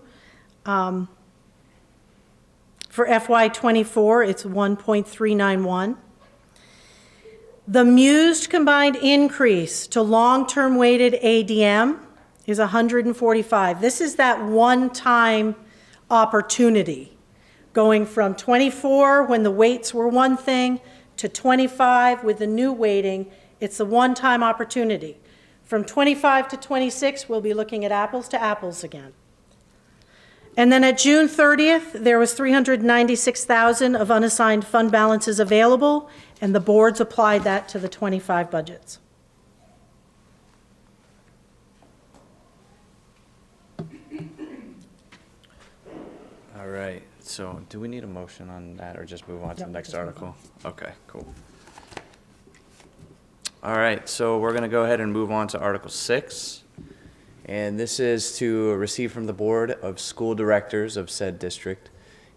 For FY24, it's 1.391. The mused combined increase to long-term weighted ADM is 145. This is that one-time opportunity, going from 24 when the weights were one thing to 25 with the new weighting. It's a one-time opportunity. From 25 to 26, we'll be looking at apples to apples again. And then at June 30th, there was $396,000 of unassigned fund balances available, and the boards applied that to the 25 budgets. All right, so do we need a motion on that or just move on to the next article? Okay, cool. All right, so we're gonna go ahead and move on to Article 6. And this is to receive from the Board of School Directors of said district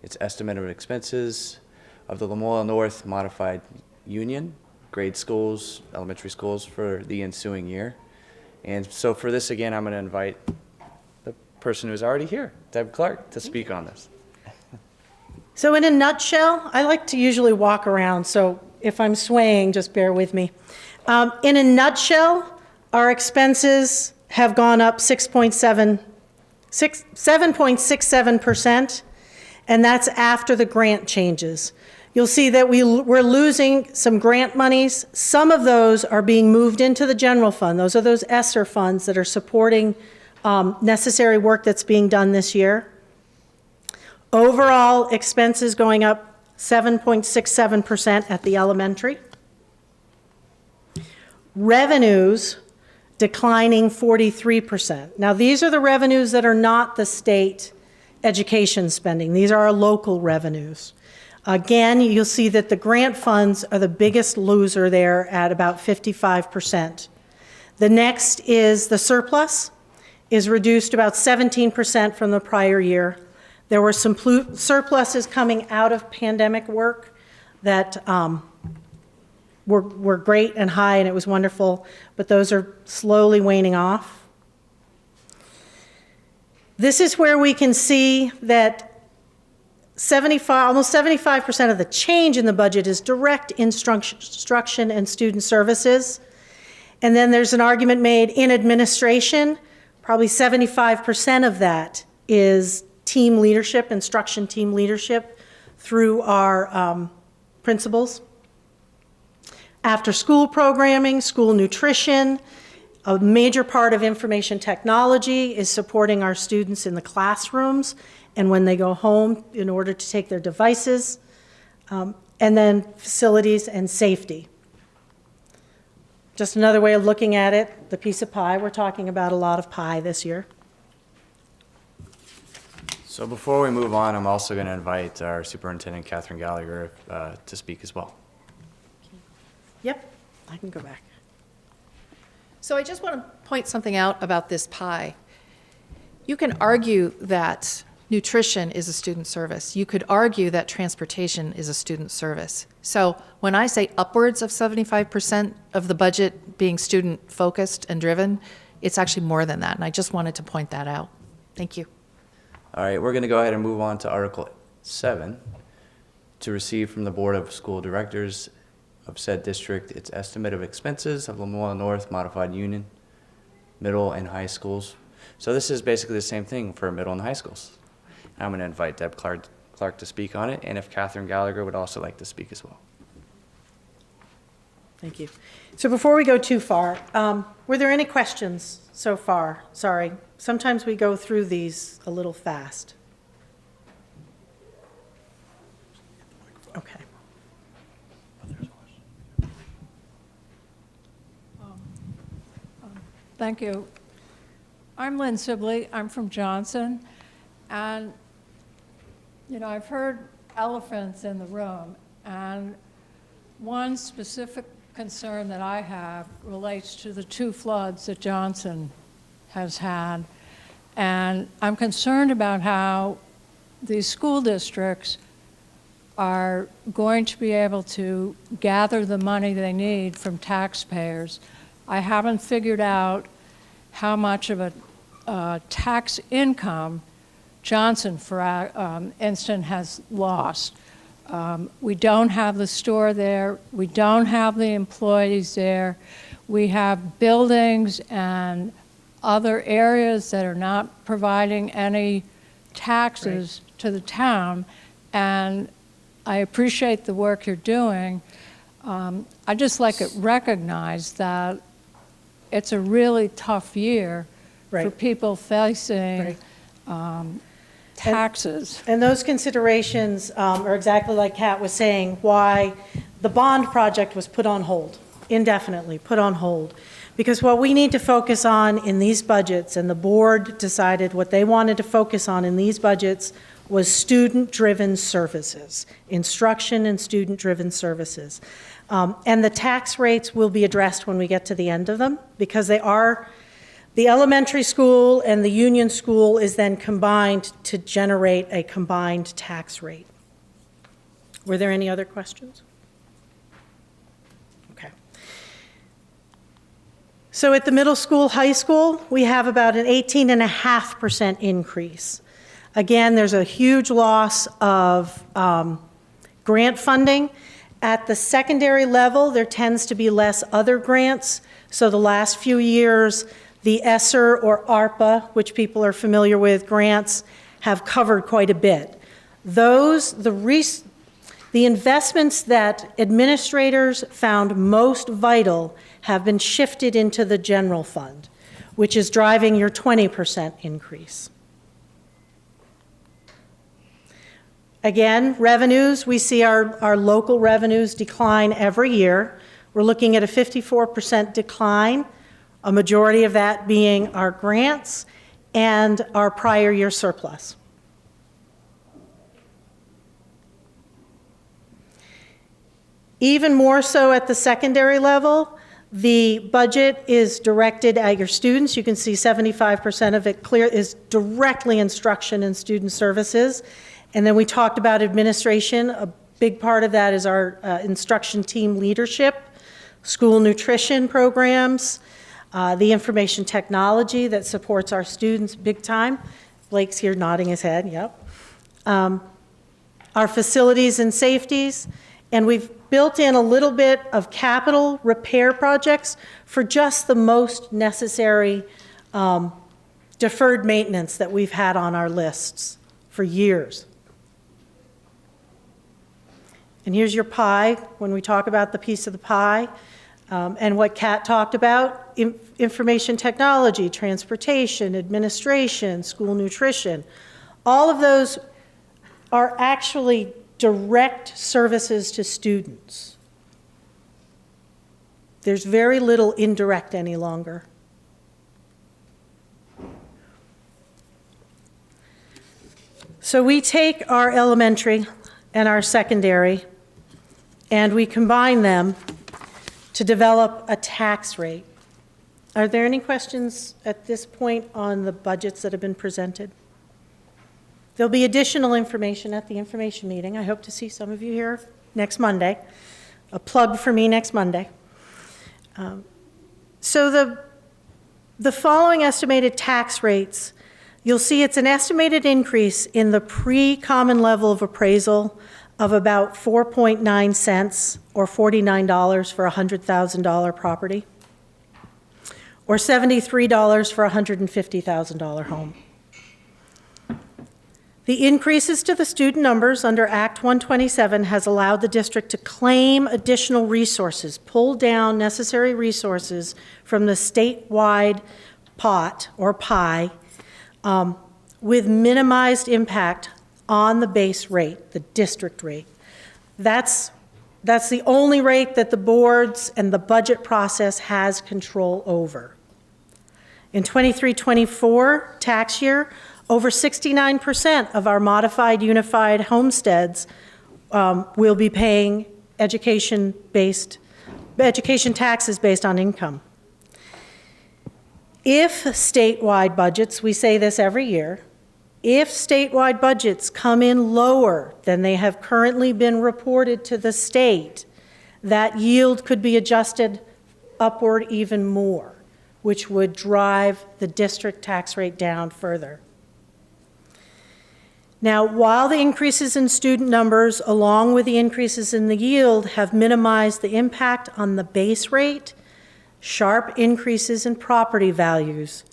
its estimate of expenses of the Lamoille North Modified Union, grade schools, elementary schools for the ensuing year. And so for this, again, I'm going to invite the person who's already here, Deb Clark, to speak on this. So in a nutshell, I like to usually walk around, so if I'm swaying, just bear with me. In a nutshell, our expenses have gone up 7.67%, and that's after the grant changes. You'll see that we're losing some grant monies. Some of those are being moved into the general fund. Those are those ESSER funds that are supporting necessary work that's being done this year. Overall expenses going up 7.67% at the elementary. Revenues declining 43%. Now, these are the revenues that are not the state education spending. These are our local revenues. Again, you'll see that the grant funds are the biggest loser there at about 55%. The next is the surplus is reduced about 17% from the prior year. There were some surpluses coming out of pandemic work that were great and high, and it was wonderful, but those are slowly waning off. This is where we can see that almost 75% of the change in the budget is direct instruction and student services. And then there's an argument made in administration, probably 75% of that is team leadership, instruction team leadership through our principals. After school programming, school nutrition, a major part of information technology is supporting our students in the classrooms and when they go home in order to take their devices, and then facilities and safety. Just another way of looking at it, the piece of pie, we're talking about a lot of pie this year. So before we move on, I'm also going to invite our Superintendent, Catherine Gallagher, to speak as well. Yep, I can go back. So I just want to point something out about this pie. You can argue that nutrition is a student service. You could argue that transportation is a student service. So when I say upwards of 75% of the budget being student-focused and driven, it's actually more than that, and I just wanted to point that out. Thank you. All right, we're going to go ahead and move on to Article 7, to receive from the Board of School Directors of said district its estimate of expenses of Lamoille North Modified Union, middle and high schools. So this is basically the same thing for middle and high schools. I'm going to invite Deb Clark to speak on it, and if Catherine Gallagher would also like to speak as well. Thank you. So before we go too far, were there any questions so far? Sorry, sometimes we go through these a little fast. Okay. Thank you. I'm Lynn Sibley. I'm from Johnson. And, you know, I've heard elephants in the room. And one specific concern that I have relates to the 2 floods that Johnson has had. And I'm concerned about how these school districts are going to be able to gather the money they need from taxpayers. I haven't figured out how much of a tax income Johnson, for instance, has lost. We don't have the store there. We don't have the employees there. We have buildings and other areas that are not providing any taxes to the town. And I appreciate the work you're doing. I'd just like it recognized that it's a really tough year for people facing taxes. And those considerations are exactly like Kat was saying, why the bond project was put on hold, indefinitely put on hold. Because what we need to focus on in these budgets, and the board decided what they wanted to focus on in these budgets, was student-driven services, instruction and student-driven services. And the tax rates will be addressed when we get to the end of them, because they are, the elementary school and the union school is then combined to generate a combined tax rate. Were there any other questions? Okay. So at the middle school, high school, we have about an 18.5% increase. Again, there's a huge loss of grant funding. At the secondary level, there tends to be less other grants. So the last few years, the ESSER or ARPA, which people are familiar with, grants, have covered quite a bit. Those, the investments that administrators found most vital have been shifted into the general fund, which is driving your 20% increase. Again, revenues, we see our local revenues decline every year. We're looking at a 54% decline, a majority of that being our grants and our prior year surplus. Even more so at the secondary level, the budget is directed at your students. You can see 75% of it clear is directly instruction and student services. And then we talked about administration. A big part of that is our instruction team leadership, school nutrition programs, the information technology that supports our students big time. Blake's here nodding his head, yep. Our facilities and safeties. And we've built in a little bit of capital repair projects for just the most necessary deferred maintenance that we've had on our lists for years. And here's your pie when we talk about the piece of the pie. And what Kat talked about, information technology, transportation, administration, school nutrition. All of those are actually direct services to students. There's very little indirect any longer. So we take our elementary and our secondary, and we combine them to develop a tax rate. Are there any questions at this point on the budgets that have been presented? There'll be additional information at the information meeting. I hope to see some of you here next Monday. A plug for me next Monday. So the following estimated tax rates, you'll see it's an estimated increase in the pre-common level of appraisal of about 4.9 cents or $49 for a $100,000 property, or $73 for a $150,000 home. The increases to the student numbers under Act 127 has allowed the district to claim additional resources, pull down necessary resources from the statewide pot or pie with minimized impact on the base rate, the district rate. That's the only rate that the boards and the budget process has control over. In 23-24 tax year, over 69% of our modified unified homesteads will be paying education taxes based on income. If statewide budgets, we say this every year, if statewide budgets come in lower than they have currently been reported to the state, that yield could be adjusted upward even more, which would drive the district tax rate down further. Now, while the increases in student numbers, along with the increases in the yield, have minimized the impact on the base rate, sharp increases in property values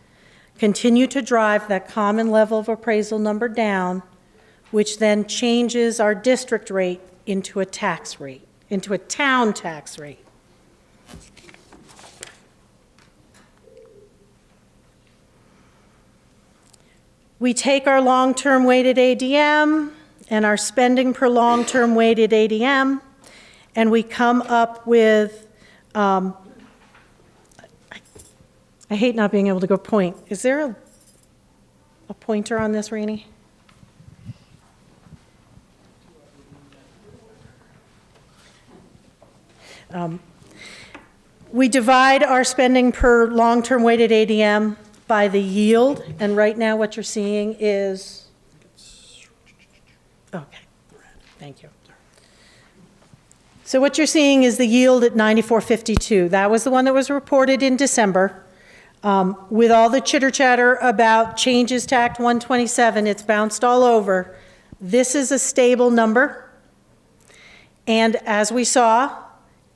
continue to drive that common level of appraisal number down, which then changes our district rate into a tax rate, into a town tax rate. We take our long-term weighted ADM and our spending per long-term weighted ADM, and we come up with, I hate not being able to go point. Is there a pointer on this, Rainey? We divide our spending per long-term weighted ADM by the yield, and right now what you're seeing is, okay, thank you. So what you're seeing is the yield at 94.52. That was the one that was reported in December. With all the chitter-chatter about changes to Act 127, it's bounced all over. This is a stable number, and as we saw,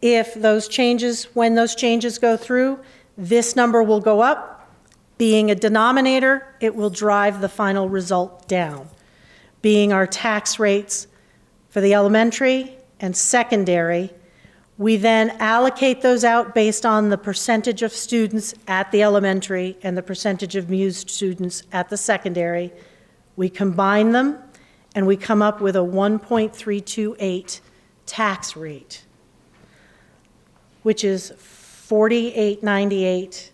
if those changes, when those changes go through, this number will go up. Being a denominator, it will drive the final result down. Being our tax rates for the elementary and secondary, we then allocate those out based on the percentage of students at the elementary and the percentage of mused students at the secondary. We combine them, and we come up with a 1.328 tax rate, which is $48.98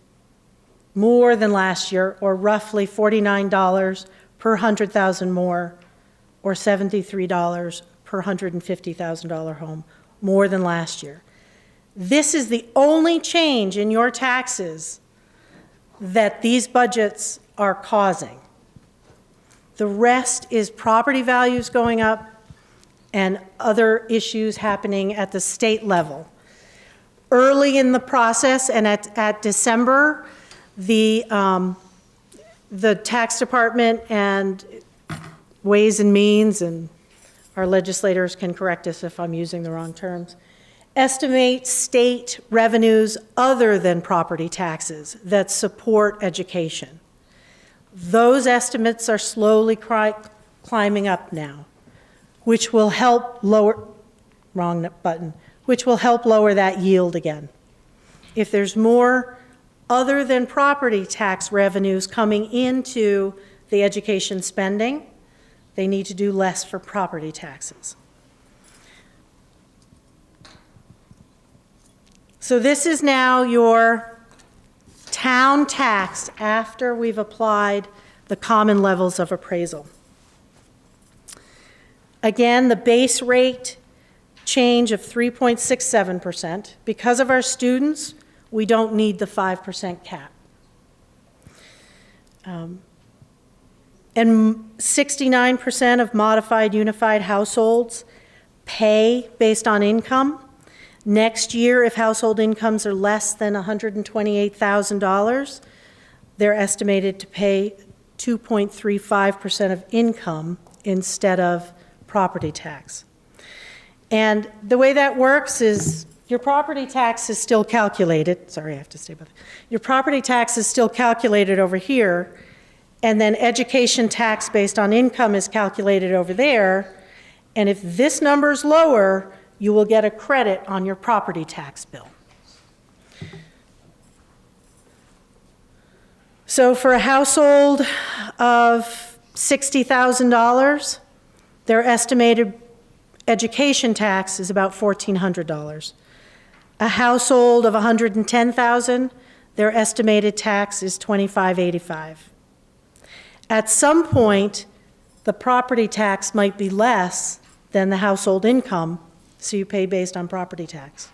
more than last year, or roughly $49 per 100,000 more, or $73 per $150,000 home, more than last year. This is the only change in your taxes that these budgets are causing. The rest is property values going up and other issues happening at the state level. Early in the process, and at December, the tax department and Ways and Means, and our legislators can correct us if I'm using the wrong terms, estimate state revenues other than property taxes that support education. Those estimates are slowly climbing up now, which will help lower, wrong button, which will help lower that yield again. If there's more other than property tax revenues coming into the education spending, they need to do less for property taxes. So this is now your town tax after we've applied the common levels of appraisal. Again, the base rate change of 3.67%. Because of our students, we don't need the 5% cap. And 69% of modified unified households pay based on income. Next year, if household incomes are less than $128,000, they're estimated to pay 2.35% of income instead of property tax. And the way that works is your property tax is still calculated. Sorry, I have to stay with it. Your property tax is still calculated over here, and then education tax based on income is calculated over there. And if this number is lower, you will get a credit on your property tax bill. So for a household of $60,000, their estimated education tax is about $1,400. A household of $110,000, their estimated tax is $2,585. At some point, the property tax might be less than the household income, so you pay based on property tax.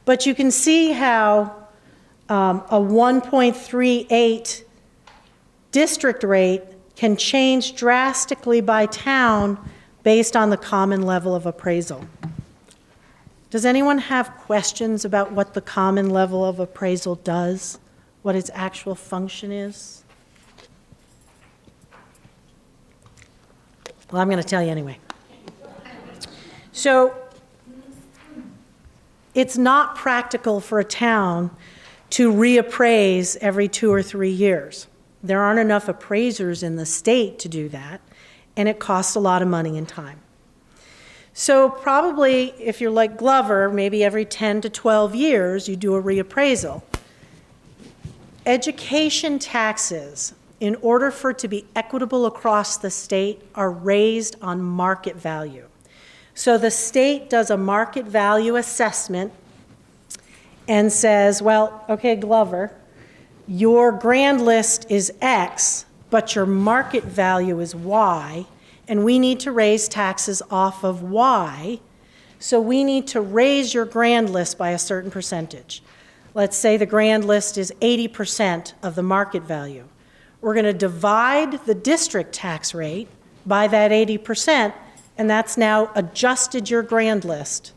But you can see how a 1.38 district rate can change drastically by town based on the common level of appraisal. Does anyone have questions about what the common level of appraisal does, what its actual function is? Well, I'm going to tell you anyway. So, it's not practical for a town to reappraise every 2 or 3 years. There aren't enough appraisers in the state to do that, and it costs a lot of money and time. So probably, if you're like Glover, maybe every 10 to 12 years you do a reappraisal. Education taxes, in order for it to be equitable across the state, are raised on market value. So the state does a market value assessment and says, well, okay, Glover, your grand list is X, but your market value is Y, and we need to raise taxes off of Y, so we need to raise your grand list by a certain percentage. Let's say the grand list is 80% of the market value. We're going to divide the district tax rate by that 80%, and that's now adjusted your grand list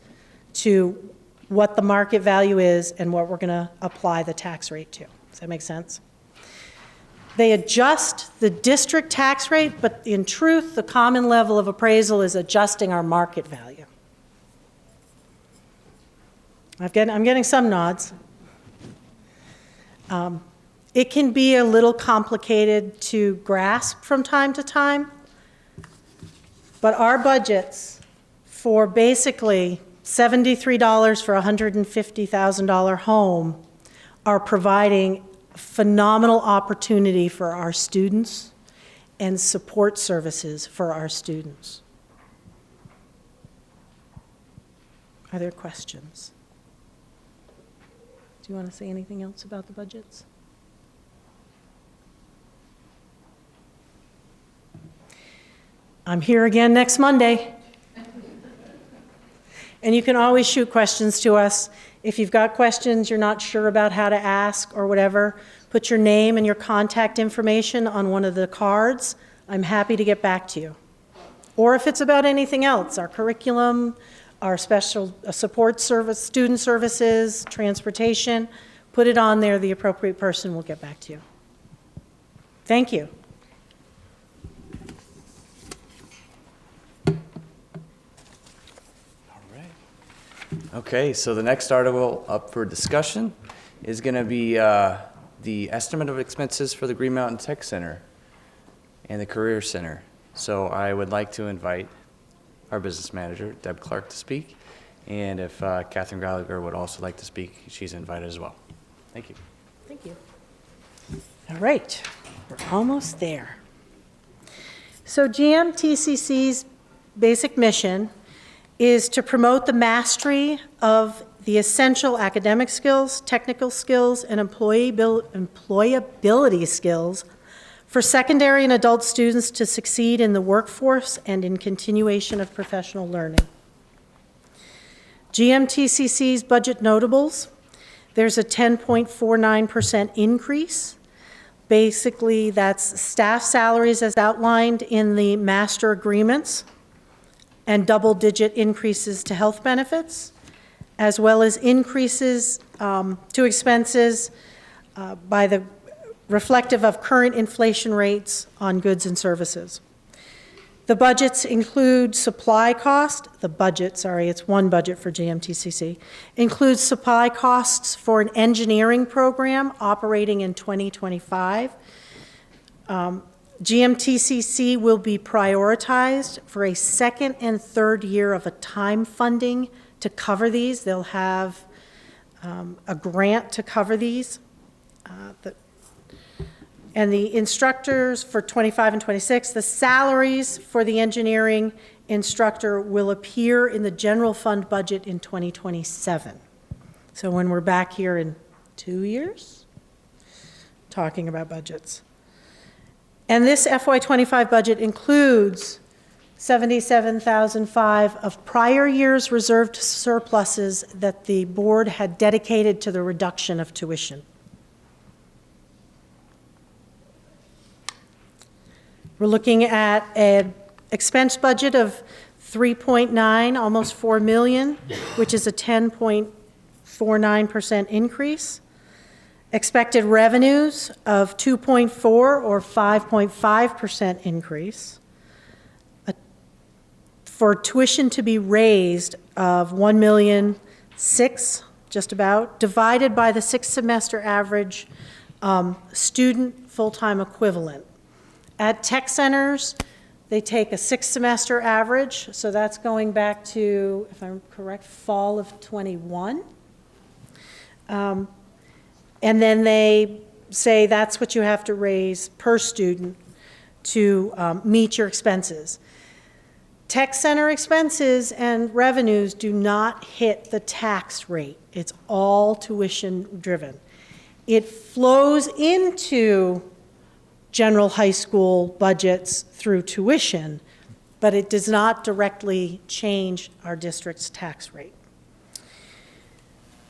to what the market value is and what we're going to apply the tax rate to. Does that make sense? They adjust the district tax rate, but in truth, the common level of appraisal is adjusting our market value. I'm getting some nods. It can be a little complicated to grasp from time to time, but our budgets for basically $73 for a $150,000 home are providing phenomenal opportunity for our students and support services for our students. Are there questions? Do you want to say anything else about the budgets? I'm here again next Monday. And you can always shoot questions to us. If you've got questions you're not sure about how to ask or whatever, put your name and your contact information on one of the cards. I'm happy to get back to you. Or if it's about anything else, our curriculum, our special support service, student services, transportation, put it on there. The appropriate person will get back to you. Thank you. Okay, so the next article up for discussion is going to be the estimate of expenses for the Green Mountain Tech Center and the Career Center. So I would like to invite our business manager, Deb Clark, to speak. And if Catherine Gallagher would also like to speak, she's invited as well. Thank you. Thank you. All right, we're almost there. So GMTCC's basic mission is to promote the mastery of the essential academic skills, technical skills, and employability skills for secondary and adult students to succeed in the workforce and in continuation of professional learning. GMTCC's budget notables, there's a 10.49% increase. Basically, that's staff salaries as outlined in the master agreements and double-digit increases to health benefits, as well as increases to expenses by the reflective of current inflation rates on goods and services. The budgets include supply cost, it's one budget for GMTCC, includes supply costs for an engineering program operating in 2025. GMTCC will be prioritized for a second and third year of a time funding to cover these. They'll have a grant to cover these. And the instructors for 25 and 26, the salaries for the engineering instructor will appear in the general fund budget in 2027. So when we're back here in 2 years, talking about budgets. And this FY25 budget includes $77,005 of prior year's reserved surpluses that the board had dedicated to the reduction of tuition. We're looking at an expense budget of 3.9, almost 4 million, which is a 10.49% increase. Expected revenues of 2.4 or 5.5% increase. For tuition to be raised of 1,000,006, just about, divided by the 6th semester average student full-time equivalent. At tech centers, they take a 6th semester average, so that's going back to, if I'm correct, fall of 21. And then they say that's what you have to raise per student to meet your expenses. Tech center expenses and revenues do not hit the tax rate. It's all tuition driven. It flows into general high school budgets through tuition, but it does not directly change our district's tax rate.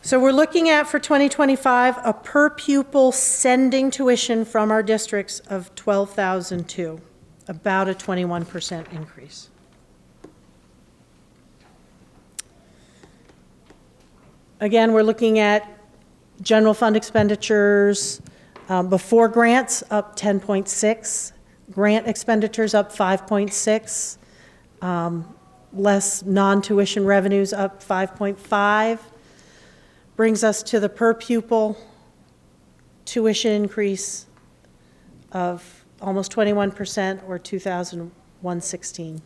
So we're looking at, for 2025, a per pupil sending tuition from our districts of $12,002, about a 21% increase. Again, we're looking at general fund expenditures before grants up 10.6, grant expenditures up 5.6, less non-tuition revenues up 5.5, brings us to the per pupil tuition increase of almost 21% or $2,116.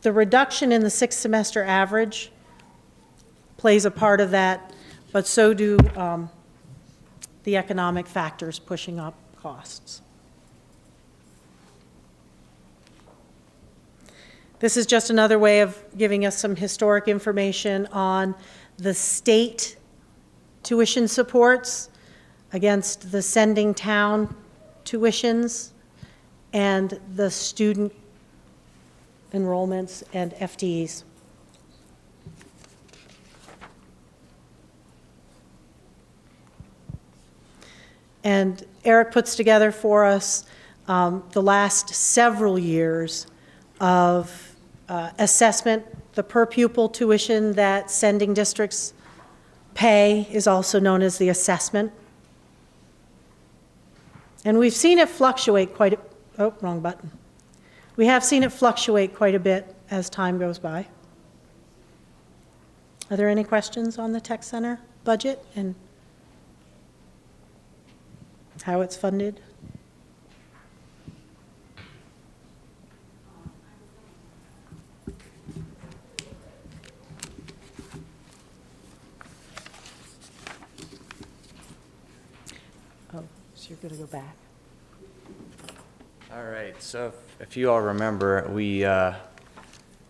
The reduction in the 6th semester average plays a part of that, but so do the economic factors pushing up costs. This is just another way of giving us some historic information on the state tuition supports against the sending town tuitions and the student enrollments and FTEs. And Eric puts together for us the last several years of assessment. The per pupil tuition that sending districts pay is also known as the assessment. And we've seen it fluctuate quite a, oh, wrong button. We have seen it fluctuate quite a bit as time goes by. Are there any questions on the tech center budget and how it's funded? Oh, so you're going to go back. All right, so if you all remember, we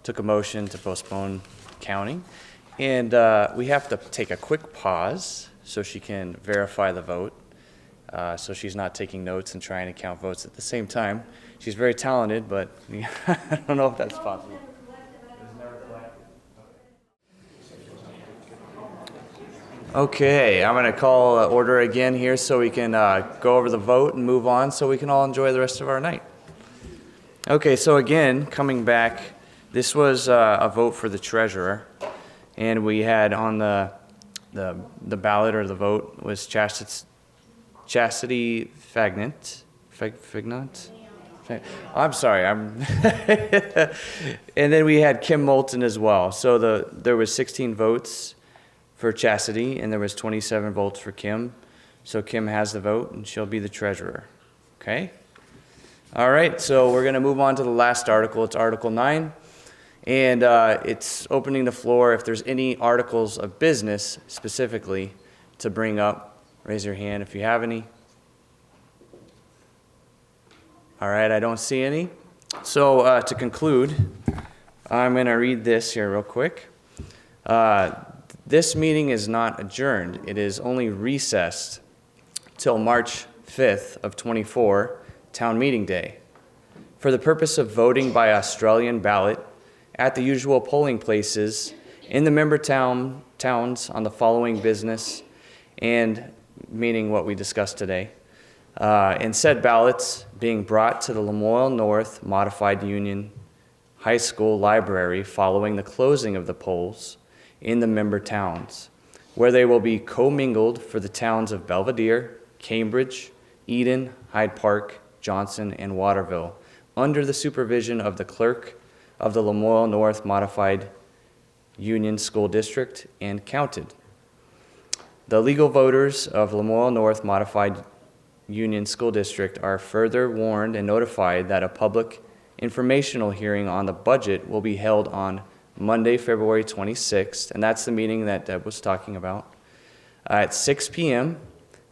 took a motion to postpone counting, and we have to take a quick pause so she can verify the vote. So she's not taking notes and trying to count votes at the same time. She's very talented, but I don't know if that's possible. Okay, I'm going to call order again here so we can go over the vote and move on so we can all enjoy the rest of our night. Okay, so again, coming back, this was a vote for the treasurer, and we had on the ballot or the vote was Chastity Fagnant. Fignant? I'm sorry. And then we had Kim Moulton as well. So there was 16 votes for Chastity, and there was 27 votes for Kim. So Kim has the vote, and she'll be the treasurer. Okay? All right, so we're going to move on to the last article. It's Article 9, and it's opening the floor. If there's any articles of business specifically to bring up, raise your hand if you have any. All right, I don't see any. So to conclude, I'm going to read this here real quick. This meeting is not adjourned. It is only recessed till March 5th of 24, Town Meeting Day, for the purpose of voting by Australian ballot at the usual polling places in the member towns on the following business, and meaning what we discussed today, and said ballots being brought to the Lamoille North Modified Union High School Library following the closing of the polls in the member towns, where they will be commingled for the towns of Belvedere, Cambridge, Eden, Hyde Park, Johnson, and Waterville, under the supervision of the clerk of the Lamoille North Modified Union School District, and counted. The legal voters of Lamoille North Modified Union School District are further warned and notified that a public informational hearing on the budget will be held on Monday, February 26th, and that's the meeting that Deb was talking about, at 6 p.m.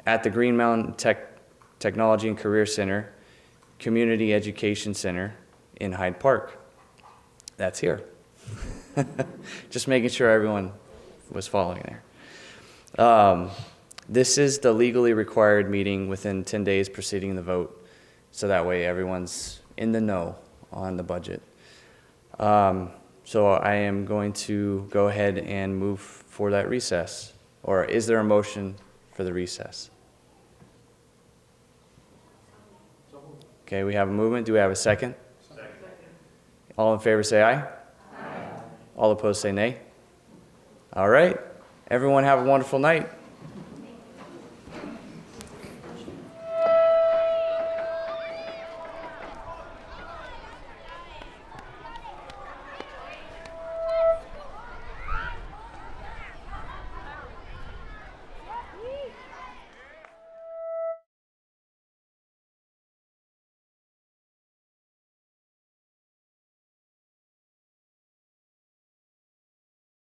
at the Green Mountain Technology and Career Center, Community Education Center in Hyde Park. That's here. Just making sure everyone was following there. This is the legally required meeting within 10 days preceding the vote, so that way everyone's in the know on the budget. So I am going to go ahead and move for that recess. Or is there a motion for the recess? Okay, we have a movement. Do we have a second? Second. All in favor say aye. Aye. All opposed say nay. All right. Everyone have a wonderful night.